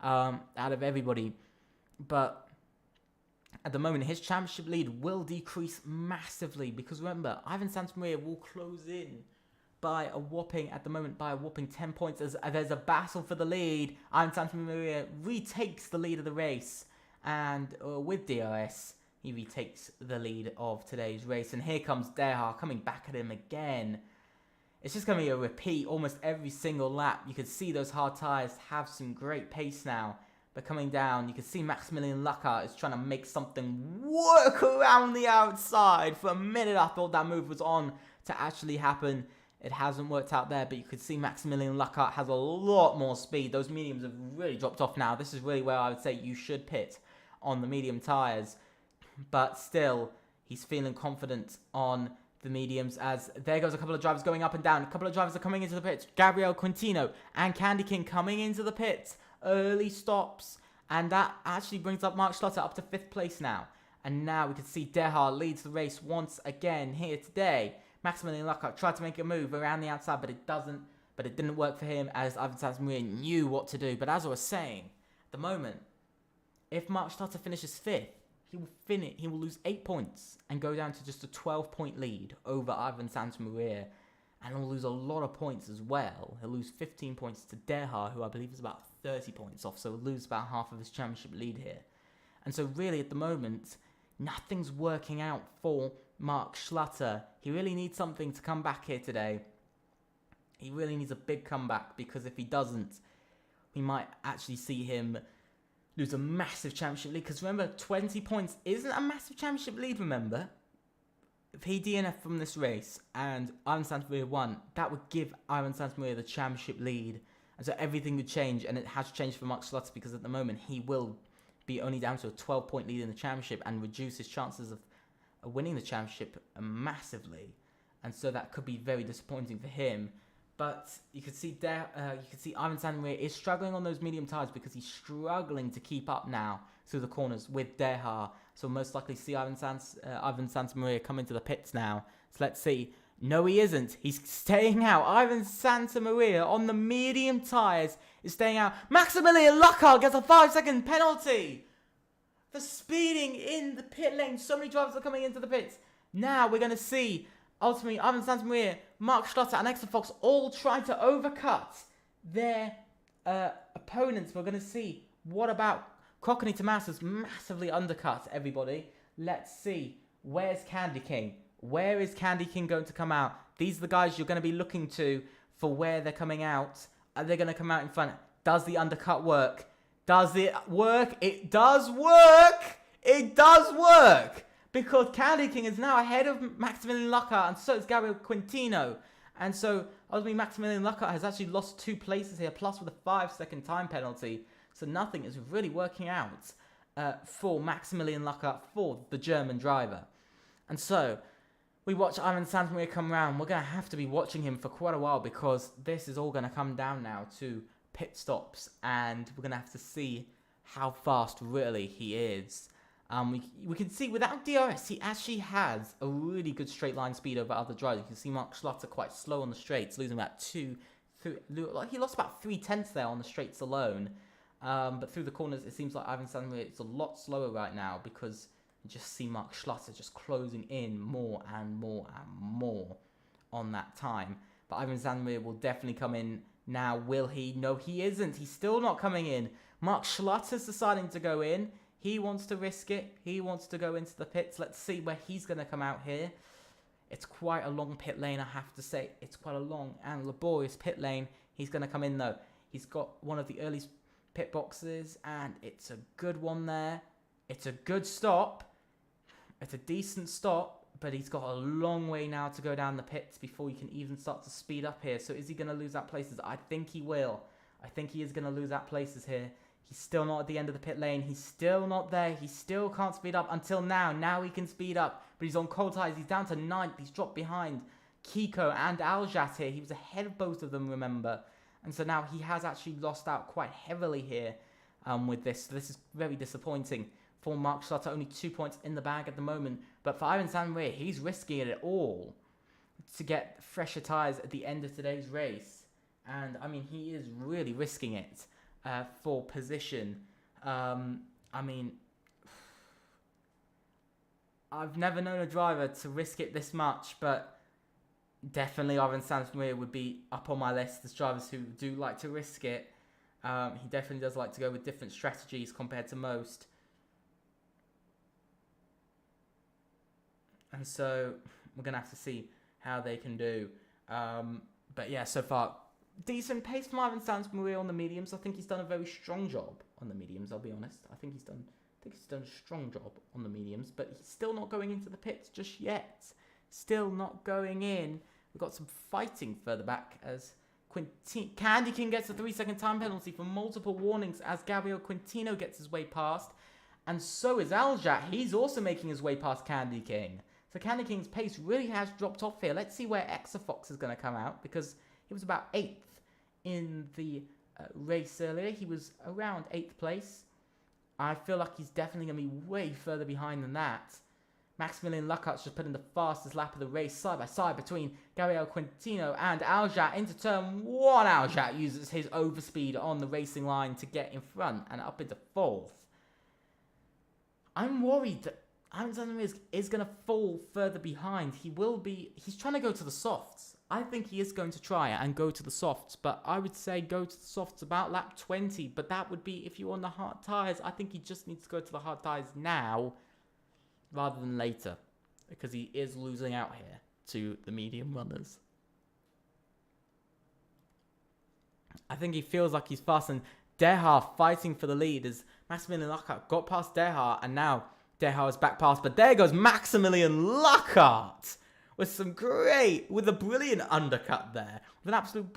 out of everybody. But at the moment, his championship lead will decrease massively, because remember, Ivan Santamaria will close in by a whopping 10 points. As there's a battle for the lead. Ivan Santamaria retakes the lead of the race, and with DRS, he retakes the lead of today's race. And here comes Derha coming back at him again. It's just going to be a repeat almost every single lap. You can see those hard tyres have some great pace now. But coming down, you can see Maximilian Lacart is trying to make something work around the outside. For a minute, I thought that move was on to actually happen. It hasn't worked out there, but you can see Maximilian Lacart has a lot more speed. Those mediums have really dropped off now. This is really where I would say you should pit on the medium tyres. But still, he's feeling confident on the mediums, as there goes a couple of drivers going up and down. A couple of drivers are coming into the pits. Gabriel Quintino and Candy King coming into the pits. Early stops, and that actually brings up Mark Schlotter up to 5th place now. And now we can see Derhard leads the race once again here today. Maximilian Lacart tried to make a move around the outside, but it didn't work for him, as Ivan Sanz-Muir knew what to do. But as I was saying, at the moment, if Mark Schlotter finishes 5th, he will lose 8 points and go down to just a 12-point lead over Ivan Sanz-Muir. And he'll lose a lot of points as well. He'll lose 15 points to Derhard, who I believe is about 30 points off. So he'll lose about half of his championship lead here. And so really at the moment, nothing's working out for Mark Schlotter. He really needs something to come back here today. He really needs a big comeback, because if he doesn't, we might actually see him lose a massive championship lead. Because remember, 20 points isn't a massive championship lead, remember. If he DNF from this race and Ivan Sanz-Muir won, that would give Ivan Sanz-Muir the championship lead. And so everything would change, and it has changed for Mark Schlotter, because at the moment he will be only down to a 12-point lead in the championship and reduce his chances of winning the championship massively. And so that could be very disappointing for him. But you can see Ivan Sanz-Muir is struggling on those medium tyres, because he's struggling to keep up now through the corners with Derhard. So we'll most likely see Ivan Sanz-Muir come into the pits now. So let's see. No, he isn't. He's staying out. Ivan Sanz-Muir on the medium tyres is staying out. Maximilian Lacart gets a 5-second penalty for speeding in the pit lane. So many drivers are coming into the pits. Now we're going to see, ultimately, Ivan Sanz-Muir, Mark Schlotter and Extra Fox all trying to overcut their opponents. We're going to see what about Cockney Tomas has massively undercut everybody. Let's see. Where's Candy King? Where is Candy King going to come out? These are the guys you're going to be looking to for where they're coming out. Are they going to come out in front? Does the undercut work? Does it work? It does work! It does work! Because Candy King is now ahead of Maximilian Lacart, and so is Gabriel Quintino. And so, ultimately, Maximilian Lacart has actually lost 2 places here, plus with a 5-second time penalty. So nothing is really working out for Maximilian Lacart, for the German driver. And so, we watch Ivan Sanz-Muir come round. We're going to have to be watching him for quite a while, because this is all going to come down now to pit stops. And we're going to have to see how fast really he is. We can see without DRS, he actually has a really good straight line speed over other drivers. You can see Mark Schlotter quite slow on the straights, losing about 3 he lost about 3/10 there on the straights alone. But through the corners, it seems like Ivan Sanz-Muir is a lot slower right now, because you just see Mark Schlotter just closing in more and more and more on that time. But Ivan Sanz-Muir will definitely come in now. Will he? No, he isn't. He's still not coming in. Mark Schlotter's deciding to go in. He wants to risk it. He wants to go into the pits. Let's see where he's going to come out here. It's quite a long pit lane, I have to say. It's quite a long and laborious pit lane. He's going to come in, though. He's got one of the early pit boxes, and it's a good one there. It's a good stop. It's a decent stop, but he's got a long way now to go down the pits before he can even start to speed up here. So is he going to lose out places? I think he will. I think he is going to lose out places here. He's still not at the end of the pit lane. He's still not there. He still can't speed up until now. Now he can speed up, but he's on cold tires. He's down to 9th. He's dropped behind Kiko and Aljat here. He was ahead of both of them, remember. And so now he has actually lost out quite heavily here with this. So this is very disappointing for Mark Schlotter. Only 2 points in the bag at the moment. But for Ivan Sanz-Muir, he's risking it all to get fresher tyres at the end of today's race. And, I mean, he is really risking it for position. I mean, I've never known a driver to risk it this much, but definitely Ivan Sanz-Muir would be up on my list as drivers who do like to risk it. He definitely does like to go with different strategies compared to most. And so we're going to have to see how they can do. But yeah, so far, decent pace from Ivan Sanz-Muir on the mediums. I think he's done a very strong job on the mediums, I'll be honest. I think he's done a strong job on the mediums, but he's still not going into the pits just yet. Still not going in. We've got some fighting further back as Candy King gets a 3-second time penalty for multiple warnings as Gabriel Quintino gets his way past. And so is Aljat. He's also making his way past Candy King. So Candy King's pace really has dropped off here. Let's see where Exafox is going to come out, because he was about 8th in the race earlier. He was around 8th place. I feel like he's definitely going to be way further behind than that. Maximilian Luckhart's just put in the fastest lap of the race, side by side between Gabriel Quintino and Aljat. Into turn 1, Aljat uses his overspeed on the racing line to get in front and up into 4th. I'm worried that Ivan is going to fall further behind. He's trying to go to the softs. I think he is going to try and go to the softs, but I would say go to the softs about lap 20, but that would be if you're on the hard tyres. I think he just needs to go to the hard tyres now rather than later, because he is losing out here to the medium runners. I think he feels like he's fast, and Derhard fighting for the lead as Maximilian Lockhart got past Derhard, and now Derhard is back past, but there goes Maximilian Lockhart with a brilliant undercut there, with an absolute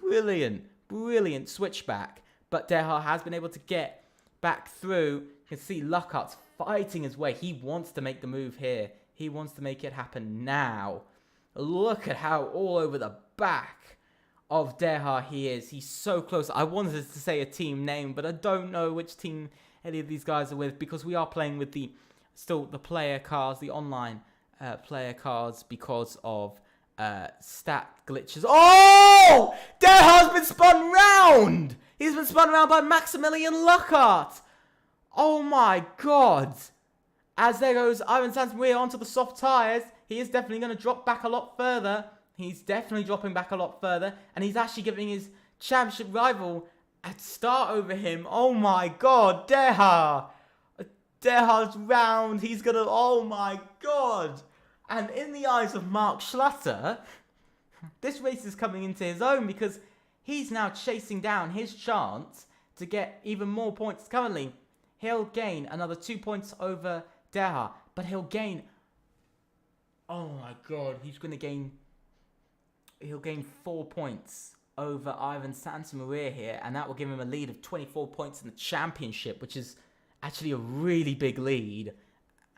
brilliant switchback. But Derhard has been able to get back through. You can see Lockhart's fighting his way. He wants to make the move here. He wants to make it happen now. Look at how all over the back of Derhard he is. He's so close. I wanted to say a team name, but I don't know which team any of these guys are with, because we are playing with the player cards, the online player cards, because of stat glitches. Oh! Derhard's been spun round! He's been spun around by Maximilian Lockhart. Oh my god. As there goes Ivan Santamaria onto the soft tyres. He is definitely going to drop back a lot further. He's definitely dropping back a lot further. And he's actually giving his championship rival a start over him. Oh my god. Derhard's round. He's going to... Oh my god. And in the eyes of Mark Schlutter, this race is coming into his own, because he's now chasing down his chance to get even more points. Currently, he'll gain another 2 points over Derhard, but he'll gain... Oh my god, he'll gain 4 points over Ivan Santamaria here, and that will give him a lead of 24 points in the championship, which is actually a really big lead.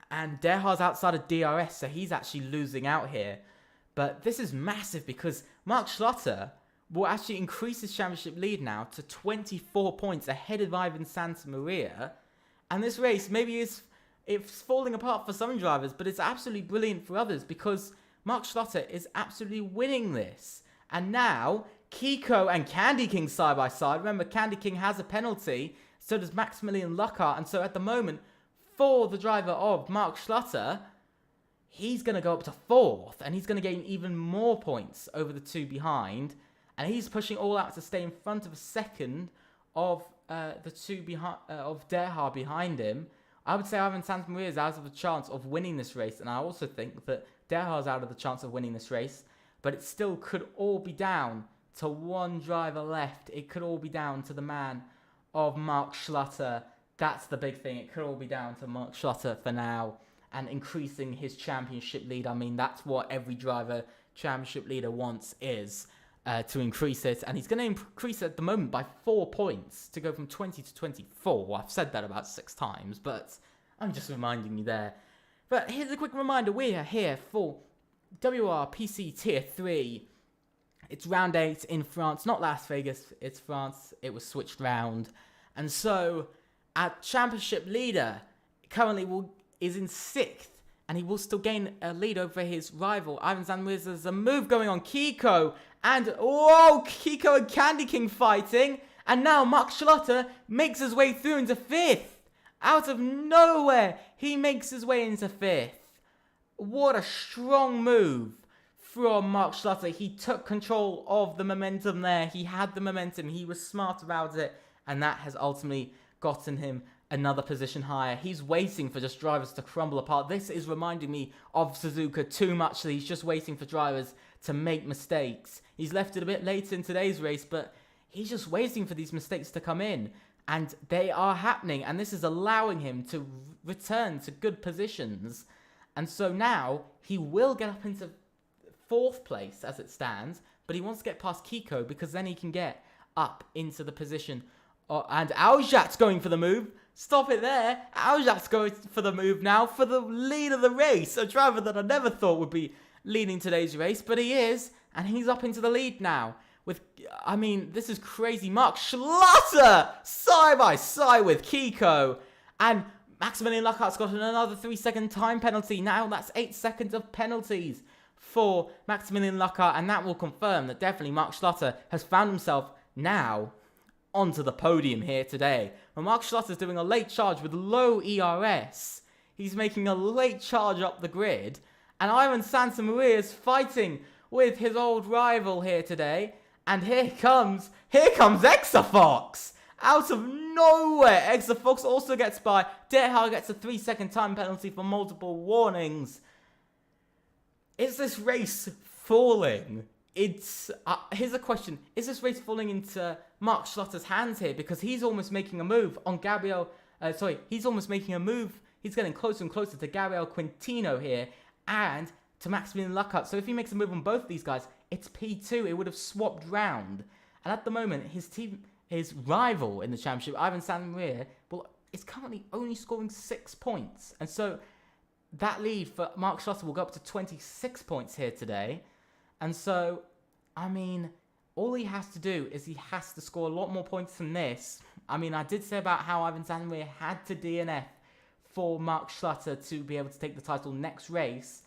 And Derhard's outside of DRS, so he's actually losing out here. But this is massive, because Mark Schlutter will actually increase his championship lead now to 24 points ahead of Ivan Santamaria. And this race, maybe it's falling apart for some drivers, but it's absolutely brilliant for others, because Mark Schlutter is absolutely winning this. And now, Kiko and Candy King side by side. Remember, Candy King has a penalty, so does Maximilian Lockhart. And so at the moment, for the driver of Mark Schlutter, he's going to go up to 4th, and he's going to gain even more points over the two behind. And he's pushing all out to stay in front of a second of the two behind of Derhard behind him. I would say Ivan Santamaria is out of the chance of winning this race, and I also think that Derhard's out of the chance of winning this race. But it still could all be down to one driver left. It could all be down to the man of Mark Schlutter. That's the big thing. It could all be down to Mark Schlutter for now, and increasing his championship lead. I mean, that's what every driver championship leader wants, is to increase it. And he's going to increase it at the moment by 4 points to go from 20 to 24. I've said that about 6 times, but I'm just reminding you there. But here's a quick reminder. We are here for WOR PC Tier 3. It's round 8 in France. Not Las Vegas. It's France. It was switched round. And so our championship leader currently is in 6th, and he will still gain a lead over his rival, Ivan Santamaria. There's a move going on. Kiko and Candy King fighting, and now Mark Schlutter makes his way through into 5th. Out of nowhere, he makes his way into 5th. What a strong move from Mark Schlutter. He took control of the momentum there. He had the momentum. He was smart about it, and that has ultimately gotten him another position higher. He's waiting for just drivers to crumble apart. This is reminding me of Suzuka too much. He's just waiting for drivers to make mistakes. He's left it a bit later in today's race, but he's just waiting for these mistakes to come in. And they are happening, and this is allowing him to return to good positions. And so now he will get up into 4th place as it stands, but he wants to get past Kiko because then he can get up into the position. And Aljat's going for the move. Stop it there. Aljat's going for the move now for the lead of the race. A driver that I never thought would be leading today's race, but he is, and he's up into the lead now. This is crazy. Mark Schlotter side by side with Kiko. And Maximilian Lockhart's got another 3-second time penalty. Now that's 8 seconds of penalties for Maximilian Lockhart. And that will confirm that definitely Mark Schlotter has found himself now onto the podium here today. When Mark Schlotter's doing a late charge with low ERS, he's making a late charge up the grid. And Ivan Santamaria is fighting with his old rival here today. And here comes Exafox! Out of nowhere, Exafox also gets by. Derhard gets a 3-second time penalty for multiple warnings. Is this race falling? Here's a question. Is this race falling into Mark Schlotter's hands here? Because he's almost making a move on he's almost making a move. He's getting closer and closer to Gabriel Quintino here and to Maximilian Lockhart. So if he makes a move on both of these guys, it's P2. It would have swapped round. And at the moment, his rival in the championship, Ivan Santamaria, is currently only scoring 6 points. And so that lead for Mark Schlotter will go up to 26 points here today. And so, all he has to do is he has to score a lot more points than this. I did say about how Ivan Santamaria had to DNF for Mark Schlotter to be able to take the title next race.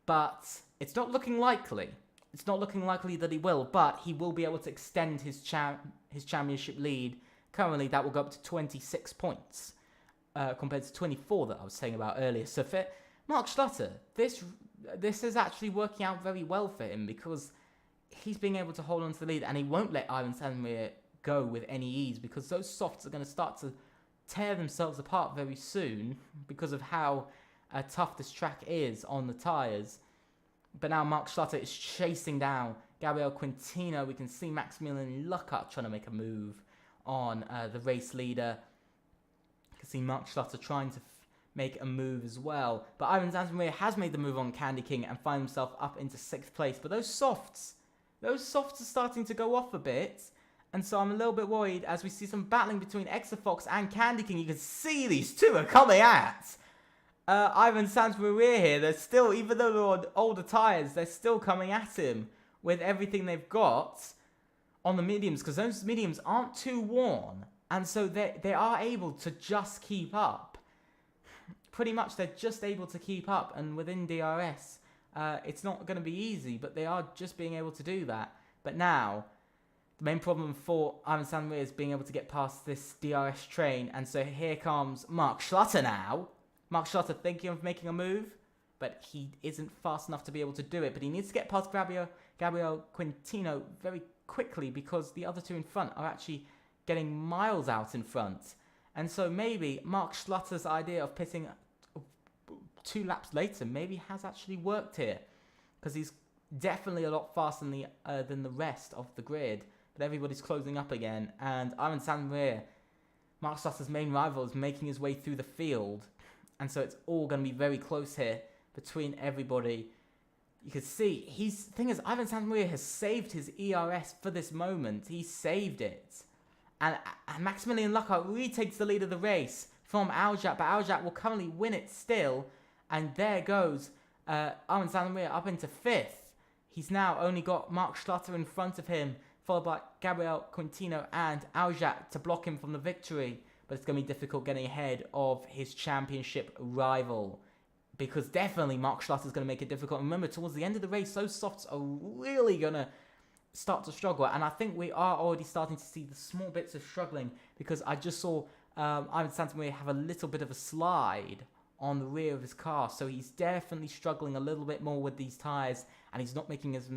But it's not looking likely. It's not looking likely that he will, but he will be able to extend his championship lead. Currently, that will go up to 26 points compared to 24 that I was saying about earlier. So for Mark Schlotter, this is actually working out very well for him because he's being able to hold on to the lead, and he won't let Ivan Santamaria go with any ease because those softs are going to start to tear themselves apart very soon because of how tough this track is on the tyres. But now Mark Schlotter is chasing down Gabriel Quintino. We can see Maximilian Lockhart trying to make a move on the race leader. You can see Mark Schlotter trying to make a move as well. But Ivan Santamaria has made the move on Candy King and find himself up into 6th place. But those softs are starting to go off a bit. And so I'm a little bit worried as we see some battling between Exafox and Candy King. You can see these two are coming at Ivan Santamaria here. They're still, even though they're on older tyres, they're still coming at him with everything they've got on the mediums, because those mediums aren't too worn, and so they are able to just keep up. Pretty much they're just able to keep up, and within DRS, it's not going to be easy, but they are just being able to do that. But now, the main problem for Ivan Santamaria is being able to get past this DRS train, and so here comes Mark Schlotter now. Mark Schlotter thinking of making a move, but he isn't fast enough to be able to do it. But he needs to get past Gabriel Quintino very quickly because the other two in front are actually getting miles out in front. And so maybe Mark Schlotter's idea of pitting 2 laps later maybe has actually worked here, because he's definitely a lot faster than the rest of the grid. But everybody's closing up again, and Ivan Santamaria, Mark Schlotter's main rival, is making his way through the field. And so it's all going to be very close here between everybody. You can see, thing is, Ivan Santamaria has saved his ERS for this moment. He saved it. And Maximilian Lockhart retakes the lead of the race from Aljat, but Aljat will currently win it still. And there goes Ivan Santamaria up into 5th. He's now only got Mark Schlotter in front of him, followed by Gabriel Quintino and Aljat to block him from the victory. But it's going to be difficult getting ahead of his championship rival, because definitely Mark Schlotter is going to make it difficult. Remember, towards the end of the race, those softs are really going to start to struggle. And I think we are already starting to see the small bits of struggling, because I just saw Ivan Santamaria have a little bit of a slide on the rear of his car. So he's definitely struggling a little bit more with these tyres, and he's not making as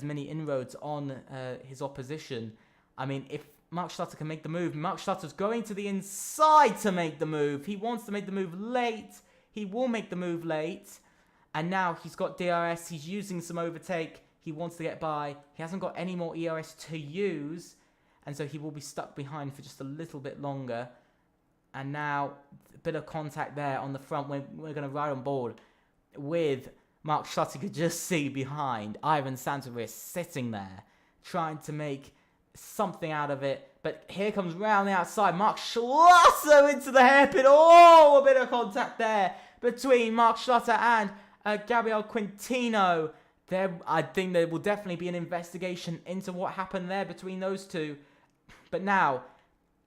many inroads on his opposition. If Mark Schlotter can make the move, Mark Schlotter's going to the inside to make the move. He wants to make the move late. He will make the move late. And now he's got DRS. He's using some overtake. He wants to get by. He hasn't got any more ERS to use. and so he will be stuck behind for just a little bit longer. And now, a bit of contact there on the front. We're going to ride on board with Mark Schlotter. You could just see behind Ivan Santaveer sitting there, trying to make something out of it. But here comes round the outside, Mark Schlotter into the hairpin. Oh, a bit of contact there between Mark Schlotter and Gabriel Quintino. I think there will definitely be an investigation into what happened there between those two. But now,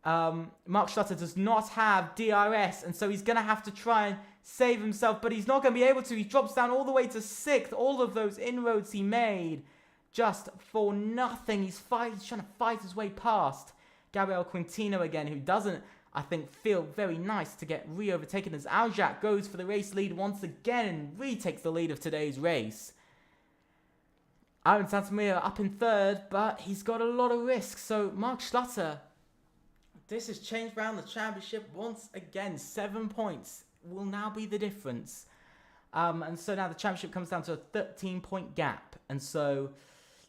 Mark Schlotter does not have DRS, and so he's going to have to try and save himself, but he's not going to be able to. He drops down all the way to 6th. All of those inroads he made just for nothing. He's trying to fight his way past Gabriel Quintino again, who doesn't, I think, feel very nice to get re-overtaken as Aljak goes for the race lead once again and retakes the lead of today's race. Ivan Santamaria up in 3rd, but he's got a lot of risks. So Mark Schlotter, this has changed around the championship once again. 7 points will now be the difference. And so now the championship comes down to a 13-point gap. And so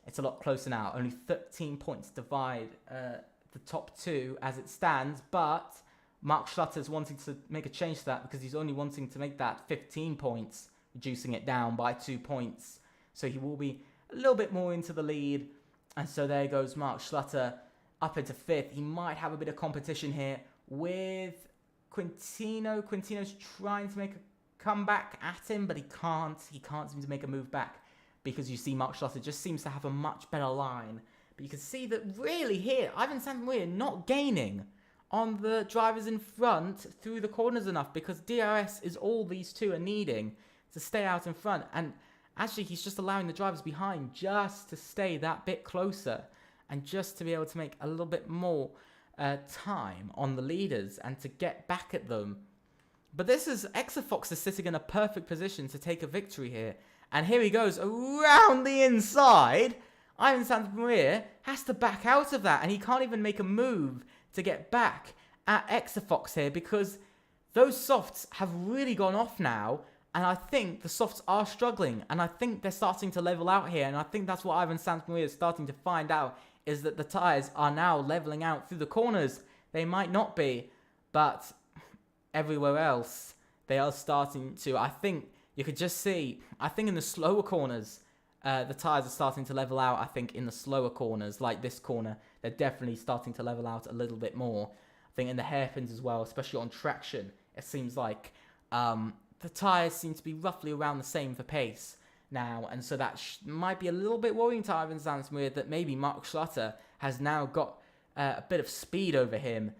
it's a lot closer now. Only 13 points divide the top two as it stands. But Mark Schlotter's wanting to make a change to that because he's only wanting to make that 15 points, reducing it down by 2 points. So he will be a little bit more into the lead. And so there goes Mark Schlotter up into 5th. He might have a bit of competition here with Quintino. Quintino's trying to make a comeback at him, but he can't. He can't seem to make a move back because you see Mark Schlotter just seems to have a much better line. But you can see that really here, Ivan Santamaria not gaining on the drivers in front through the corners enough because DRS is all these two are needing to stay out in front. And actually, he's just allowing the drivers behind just to stay that bit closer and just to be able to make a little bit more time on the leaders and to get back at them. But this is Exafox is sitting in a perfect position to take a victory here. And here he goes around the inside. Ivan Santamaria has to back out of that, and he can't even make a move to get back at Exafox here because those softs have really gone off now. And I think the softs are struggling, and I think they're starting to level out here. And I think that's what Ivan Santamaria is starting to find out, is that the tyres are now leveling out through the corners. They might not be, but everywhere else, they are starting to. I think you could just see, I think in the slower corners, the tyres are starting to level out. I think in the slower corners, like this corner, they're definitely starting to level out a little bit more. I think in the hairpins as well, especially on traction, it seems like the tyres seem to be roughly around the same for pace now, and so that might be a little bit worrying to Ivan Santamaria that maybe Mark Schlotter has now got a bit of speed over him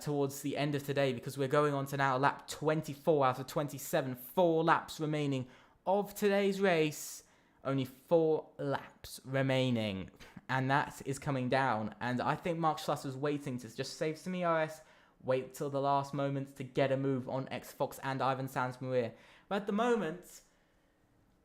towards the end of today, because we're going on to now lap 24 out of 27, 4 laps remaining of today's race. Only 4 laps remaining, and that is coming down, and I think Mark Schlotter's waiting to just save some ERS, wait till the last moments to get a move on Xfox and Ivan Santamaria. But at the moment,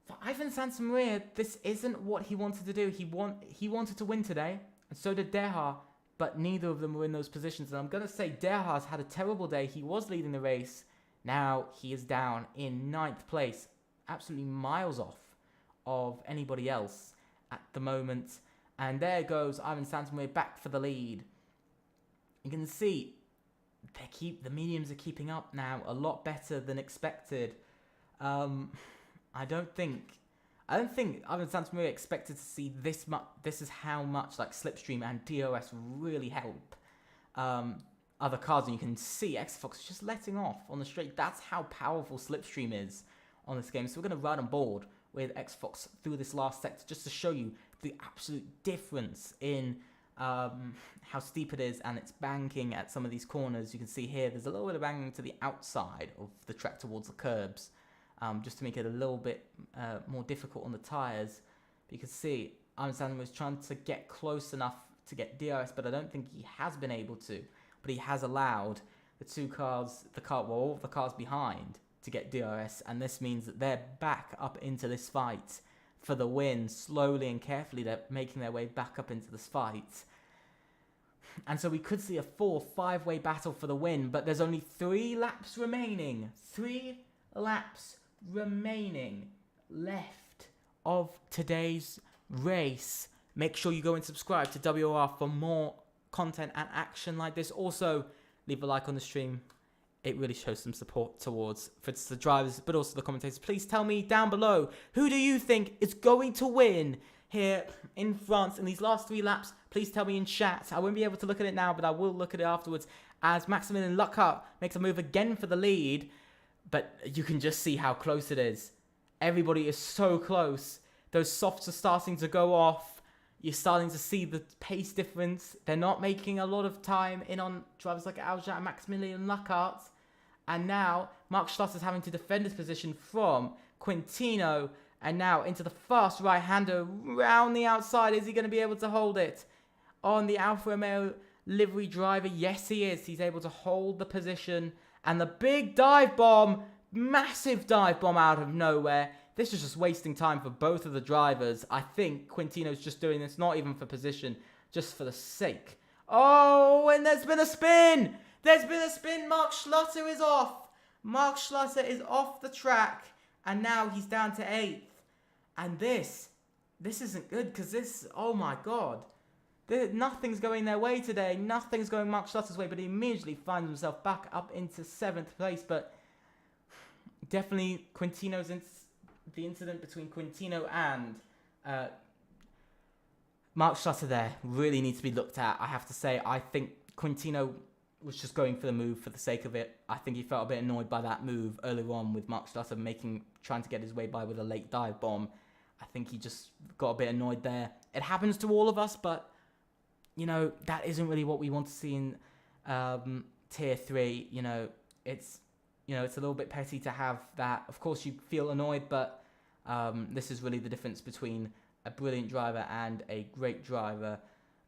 for Ivan Santamaria, this isn't what he wanted to do. He wanted to win today, and so did Derha, but neither of them were in those positions. And I'm going to say Derha's had a terrible day. He was leading the race. Now he is down in 9th place, absolutely miles off of anybody else at the moment. And there goes Ivan Santamaria back for the lead. You can see the mediums are keeping up now a lot better than expected. I don't think Ivan Santamaria expected to see this much. This is how much like Slipstream and DOS really help other cars, and you can see Xfox is just letting off on the straight. That's how powerful Slipstream is on this game. So we're going to ride on board with Xfox through this last sector just to show you the absolute difference in how steep it is, and it's banking at some of these corners. You can see here there's a little bit of banking to the outside of the track towards the curbs, just to make it a little bit more difficult on the tyres. But you can see Ivan Santamaria was trying to get close enough to get DRS, but I don't think he has been able to. But he has allowed all of the cars behind to get DRS, and this means that they're back up into this fight for the win. Slowly and carefully, they're making their way back up into this fight. And so we could see a 4-5-way battle for the win, but there's only 3 laps remaining. 3 laps remaining left of today's race. Make sure you go and subscribe to WOR for more content and action like this. Also, leave a like on the stream. It really shows some support towards for the drivers, but also the commentators. Please tell me down below, who do you think is going to win here in France in these last 3 laps? Please tell me in chat. I won't be able to look at it now, but I will look at it afterwards as Maximilian Lockhart makes a move again for the lead. But you can just see how close it is. Everybody is so close. Those softs are starting to go off. You're starting to see the pace difference. They're not making a lot of time in on drivers like Aljat and Maximilian Lockhart. And now Mark Schlotter's having to defend his position from Quintino. And now into the fast right-hander round the outside. Is he going to be able to hold it? On the Alfa Romeo livery driver, yes he is. He's able to hold the position. And the big dive bomb, massive dive bomb out of nowhere. This is just wasting time for both of the drivers. I think Quintino's just doing this not even for position, just for the sake. Oh, and there's been a spin. There's been a spin. Mark Schlotter is off. Mark Schlotter is off the track. And now he's down to 8th. And this isn't good because this, oh my God. Nothing's going their way today. Nothing's going Mark Schlotter's way, but he immediately finds himself back up into 7th place. But definitely the incident between Quintino and Mark Schlotter there really needs to be looked at. I have to say, I think Quintino was just going for the move for the sake of it. I think he felt a bit annoyed by that move earlier on with Mark Schlotter trying to get his way by with a late dive bomb. I think he just got a bit annoyed there. It happens to all of us, but you know, that isn't really what we want to see in Tier 3. You know, it's a little bit petty to have that. Of course, you feel annoyed, but this is really the difference between a brilliant driver and a great driver.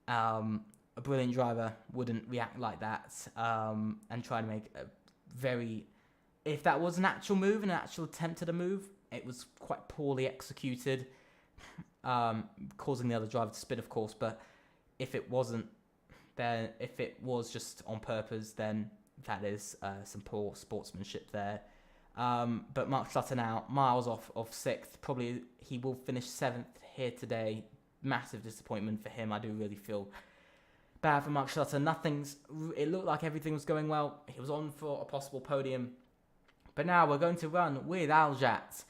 A brilliant driver wouldn't react like that and try to make a very... If that was an actual move, an actual attempt at a move, it was quite poorly executed, causing the other driver to spin, of course, but if it wasn't, then if it was just on purpose, then that is some poor sportsmanship there. But Mark Schlotter now, miles off 6th. Probably he will finish 7th here today. Massive disappointment for him. I do really feel bad for Mark Schlotter. It looked like everything was going well. He was on for a possible podium. But now we're going to run with Aljat.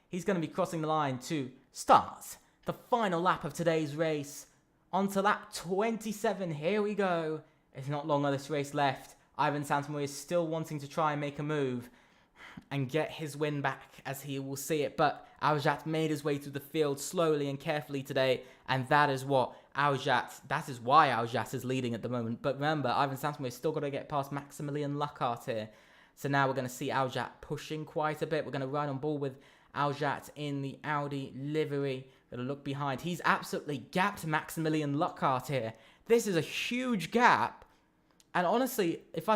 He's going to be crossing the line to start the final lap of today's race. On to lap 27, here we go. It's not long of this race left. Ivan Santamaria is still wanting to try and make a move and get his win back as he will see it. But Aljat made his way through the field slowly and carefully today. And that is why Aljat is leading at the moment. But remember, Ivan Santamaria still got to get past Maximilian Lockhart here. So now we're going to see Aljat pushing quite a bit. We're going to ride on ball with Aljat in the Audi livery. Going to look behind. He's absolutely gapped Maximilian Lockhart here. This is a huge gap. And honestly, if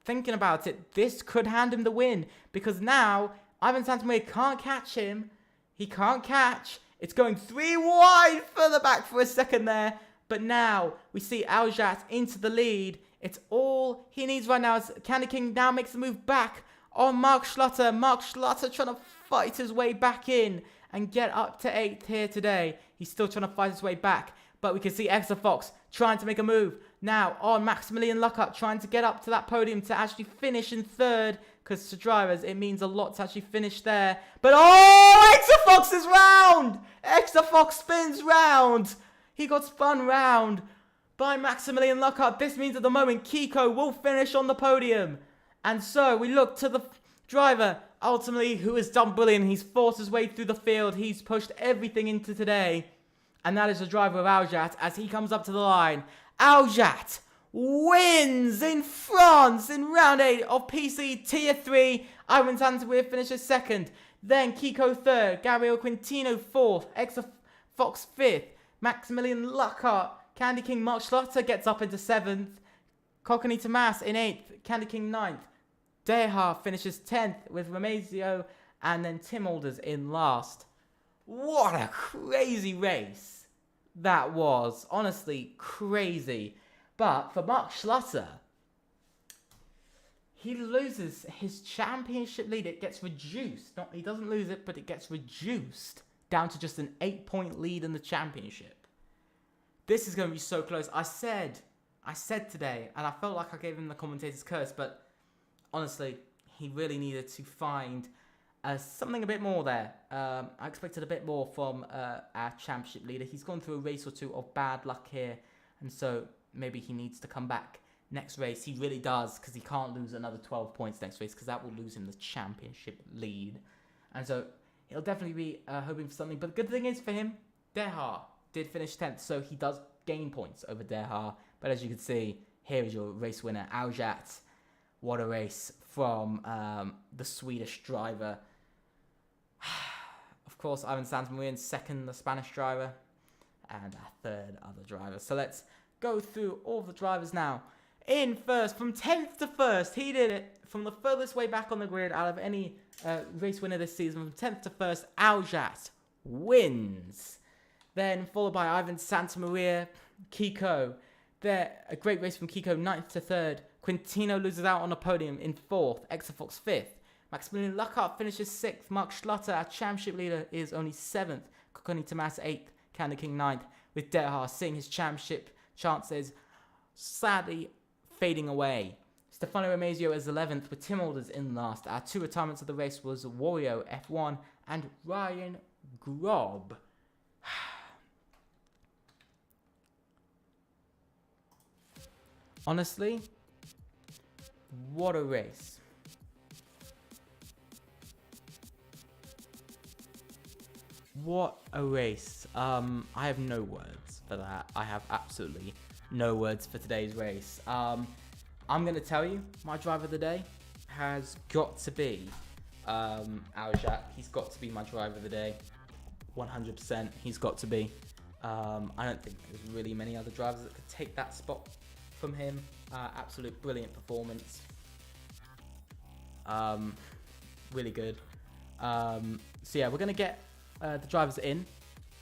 thinking about it, this could hand him the win. Because now, Ivan Santamaria can't catch him. He can't catch. It's going 3 wide further back for a second there. But now, we see Aljat into the lead. It's all he needs right now. As Candy King now makes the move back on Mark Schlotter. Mark Schlotter trying to fight his way back in and get up to 8th here today. He's still trying to fight his way back. But we can see Extra Fox trying to make a move. Now on Maximilian Lockhart trying to get up to that podium to actually finish in 3rd. Because to drivers, it means a lot to actually finish there. But oh, Extra Fox is round! Extra Fox spins round. He got spun round by Maximilian Lockhart. This means at the moment Kiko will finish on the podium. And so we look to the driver, ultimately, who has done brilliant. He's forced his way through the field. He's pushed everything into today. And that is the driver of Aljat as he comes up to the line. Aljat wins in France in round 8 of PC Tier 3. Ivan Santamaria finishes 2nd. Then Kiko 3rd. Gabriel Quintino 4th. Extra Fox 5th. Maximilian Lockhart. Candy King Mark Schlotter gets up into 7th. Cockney Tomas in 8th. Candy King 9th. Deha finishes 10th with Ramazio. And then Tim Alders in last. What a crazy race that was. Honestly, crazy. But for Mark Schlotter, he loses his championship lead. It gets reduced. He doesn't lose it, but it gets reduced down to just an 8-point lead in the championship. This is going to be so close. I said I said today, and I felt like I gave him the commentator's curse, but honestly, he really needed to find something a bit more there. I expected a bit more from our championship leader. He's gone through a race or two of bad luck here, and so maybe he needs to come back next race. He really does, because he can't lose another 12 points next race, because that will lose him the championship lead. And so he'll definitely be hoping for something. But the good thing is for him, Derha did finish 10th, so he does gain points over Derha. But as you can see, here is your race winner, Aljat. What a race from the Swedish driver. Of course, Ivan Santamaria second, the Spanish driver, and a third other driver. So let's go through all the drivers now. In first, from 10th to 1st, he did it from the furthest way back on the grid out of any race winner this season. From 10th to 1st, Aljat wins. Then followed by Ivan Santamaria, Kiko. There, a great race from Kiko, 9th to 3rd. Quintino loses out on the podium in 4th. Exafox 5th. Maximilian Lockhart finishes 6th. Mark Schlotter, our championship leader, is only 7th. Kokoni Tomas 8th. Candy King 9th. With Derha seeing his championship chances sadly fading away. Stefano Ramesio is 11th, with Tim Alders in last. Our 2 retirements of the race was Wario F1 and Ryan Grob. Honestly, what a race. What a race. I have no words for that. I have absolutely no words for today's race. I'm going to tell you, my driver of the day has got to be Aljat. He's got to be my driver of the day. 100%. He's got to be. I don't think there's really many other drivers that could take that spot from him. Absolute brilliant performance. Really good. So yeah, we're going to get the drivers in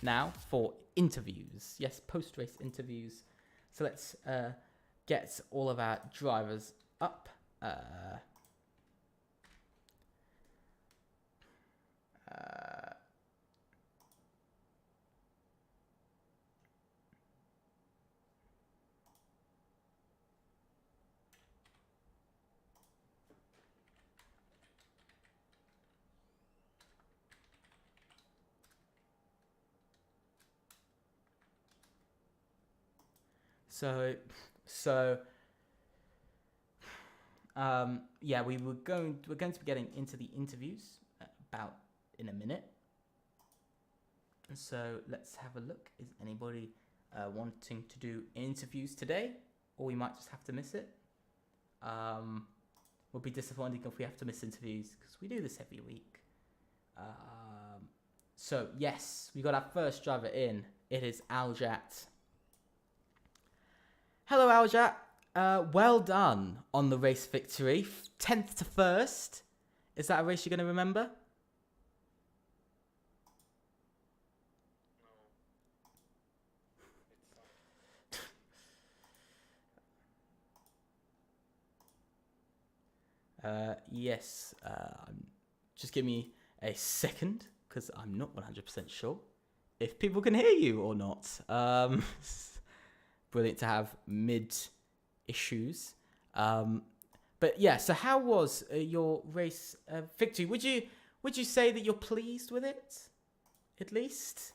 now for interviews. Yes, post-race interviews. So let's get all of our drivers up. Yeah, we're going to be getting into the interviews about in a minute. So let's have a look. Is anybody wanting to do interviews today, or we might just have to miss it? We'll be disappointed if we have to miss interviews, because we do this every week. So yes, we got our first driver in. It is Aljat. Hello, Aljat. Well done on the race victory. 10th to 1st. Is that a race you're going to remember? Yes. Just give me a second, because I'm not 100% sure if people can hear you or not. Brilliant to have mid issues. But yeah, so how was your race victory? Would you say that you're pleased with it, at least?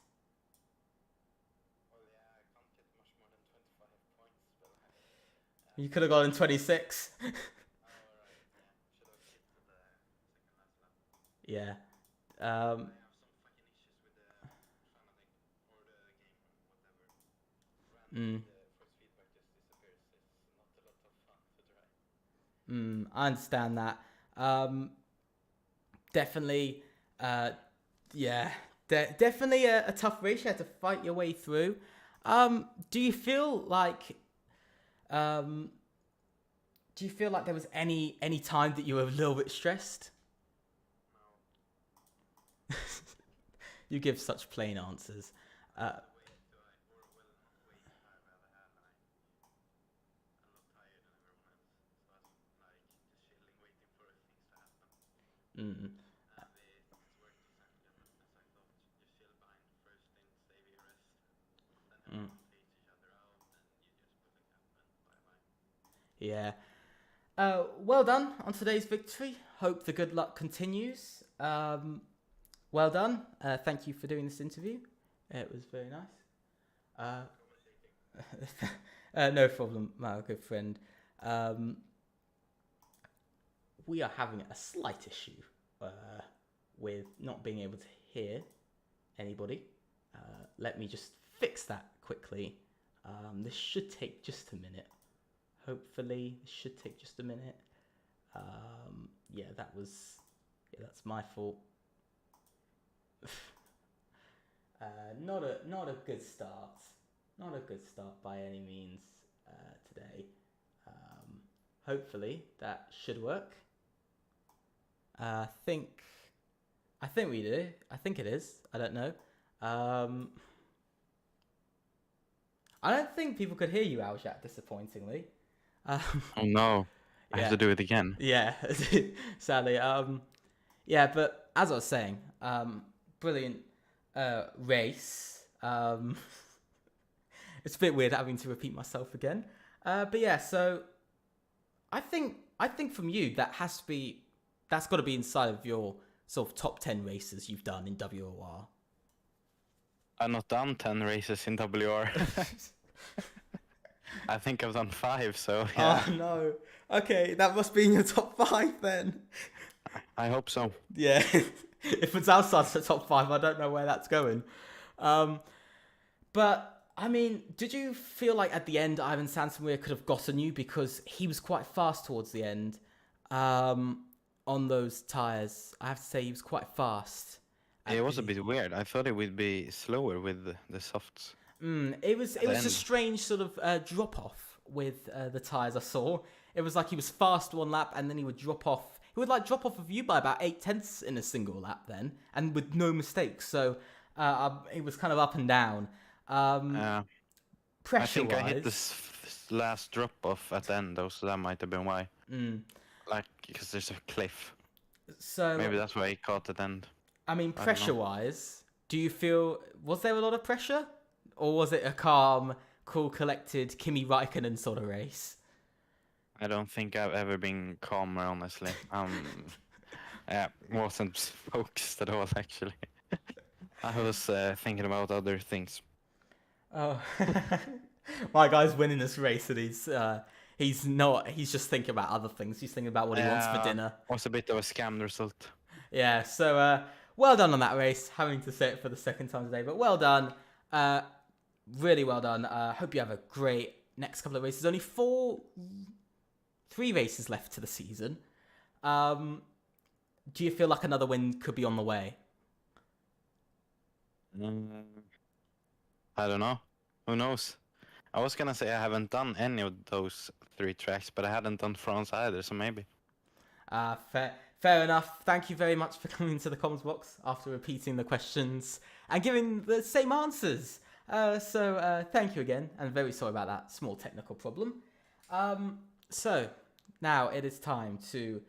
Well, yeah, I can't get much more than 25 points, but You could have gone in 26. oh, right, yeah, should have hit the second last lap. Yeah. I have some fucking issues with the funneling or the game or whatever. Randomly, the force feedback just disappears. It's not a lot of fun to try. I understand that. Definitely, yeah, definitely a tough race. You had to fight your way through. Do you feel like, there was any time that you were a little bit stressed? No. You give such plain answers. Wait till wait, I'd rather have like a lot higher than everyone else. So I was like just chilling, waiting for things to happen. Mm. And it worked exactly as I thought. Just chill behind first in, save your rest. Then everyone takes each other out, and you just put a gap and bye Yeah. Well done on today's victory. Hope the good luck continues. Well done. Thank you for doing this interview. It was very nice. No problem, my good friend. We are having a slight issue with not being able to hear anybody. Let me just fix that quickly. This should take just a minute. Hopefully, it should take just a minute. That's my fault. Not a good start. Not a good start by any means today. Hopefully that should work. I think we do. I think it is. I don't know. I don't think people could hear you, Aljat, disappointingly. Oh no, I have to do it again. Yeah, sadly. Yeah, but as I was saying, brilliant race. It's a bit weird having to repeat myself again. But yeah, so I think from you that's got to be inside of your sort of top 10 races you've done in WOR. I've not done 10 races in WR. I think I've done 5, so yeah. Oh no. Okay, that must be in your top 5 then. I hope so. Yeah. If it's outside the top 5, I don't know where that's going. But I mean, did you feel like at the end Ivan Sansamir could have gotten you, because he was quite fast towards the end on those tyres? I have to say he was quite fast. It was a bit weird. I thought it would be slower with the softs. It was a strange sort of drop off with the tyres I saw. It was like he was fast one lap and then he would drop off. He would like drop off of you by about 8/10 in a single lap then, and with no mistakes. So it was kind of up and down. Pressure-wise, I think I hit this last drop off at the end though, so that might have been why. Like, because there's a cliff. So maybe that's why he caught at the end. I mean, pressure-wise, do you feel, was there a lot of pressure? Or was it a calm, cool, collected Kimi Räikkönen sort of race? I don't think I've ever been calmer, honestly. Yeah, wasn't focused at all, actually. I was thinking about other things. Oh, my guy's winning this race, and he's not. He's just thinking about other things. He's thinking about what he wants for dinner. Was a bit of a scam result. Yeah. So well done on that race. Having to say it for the second time today, but well done. Really well done. Hope you have a great next couple of races. Only 3 races left to the season. Do you feel like another win could be on the way? I don't know. Who knows? I was gonna say I haven't done any of those 3 tracks, but I hadn't done France either, so maybe. Fair enough. Thank you very much for coming to the comments box after repeating the questions and giving the same answers. So thank you again, and very sorry about that small technical problem. So now it is time to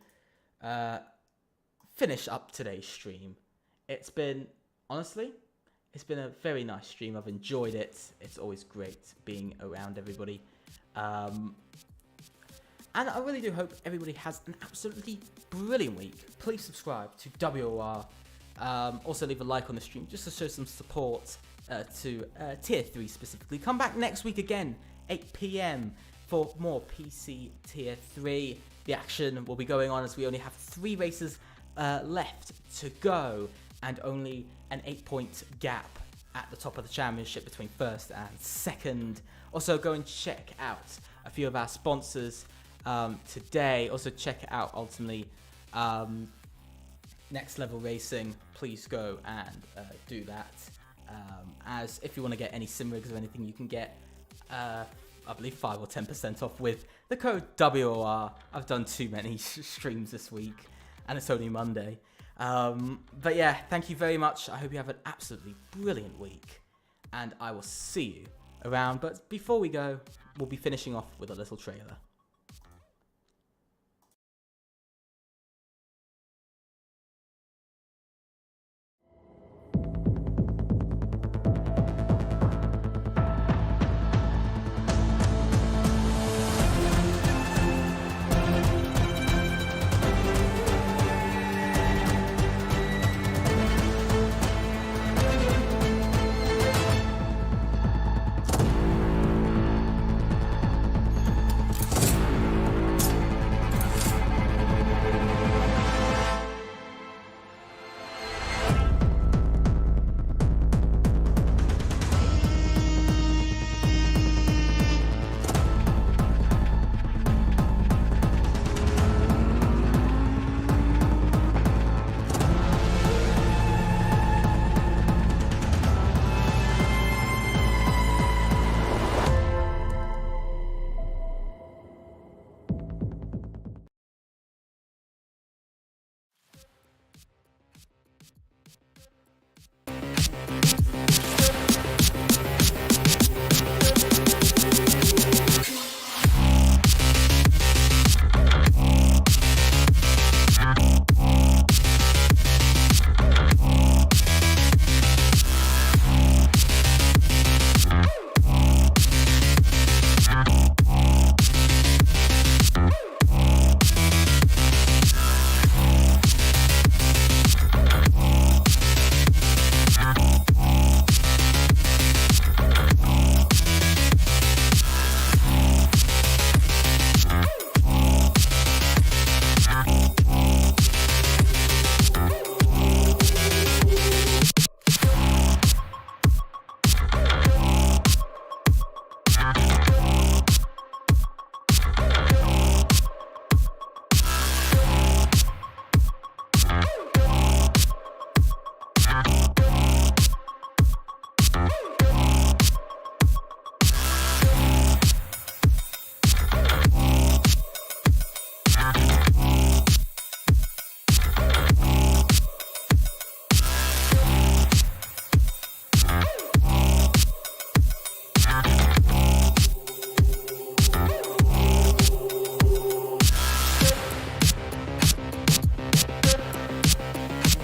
finish up today's stream. It's been a very nice stream. I've enjoyed it. It's always great being around everybody. And I really do hope everybody has an absolutely brilliant week. Please subscribe to WOR. Also leave a like on the stream just to show some support to Tier 3 specifically. Come back next week again, 8 PM for more PC Tier 3. The action will be going on as we only have 3 races left to go, and only an 8-point gap at the top of the championship between first and second. Also go and check out a few of our sponsors today. Also check out ultimately Next Level Racing. Please go and do that. As if you want to get any sim rigs or anything, you can get I believe 5 or 10% off with the code WOR. I've done too many streams this week and it's only Monday. But yeah, thank you very much. I hope you have an absolutely brilliant week, and I will see you around. But before we go, we'll be finishing off with a little trailer.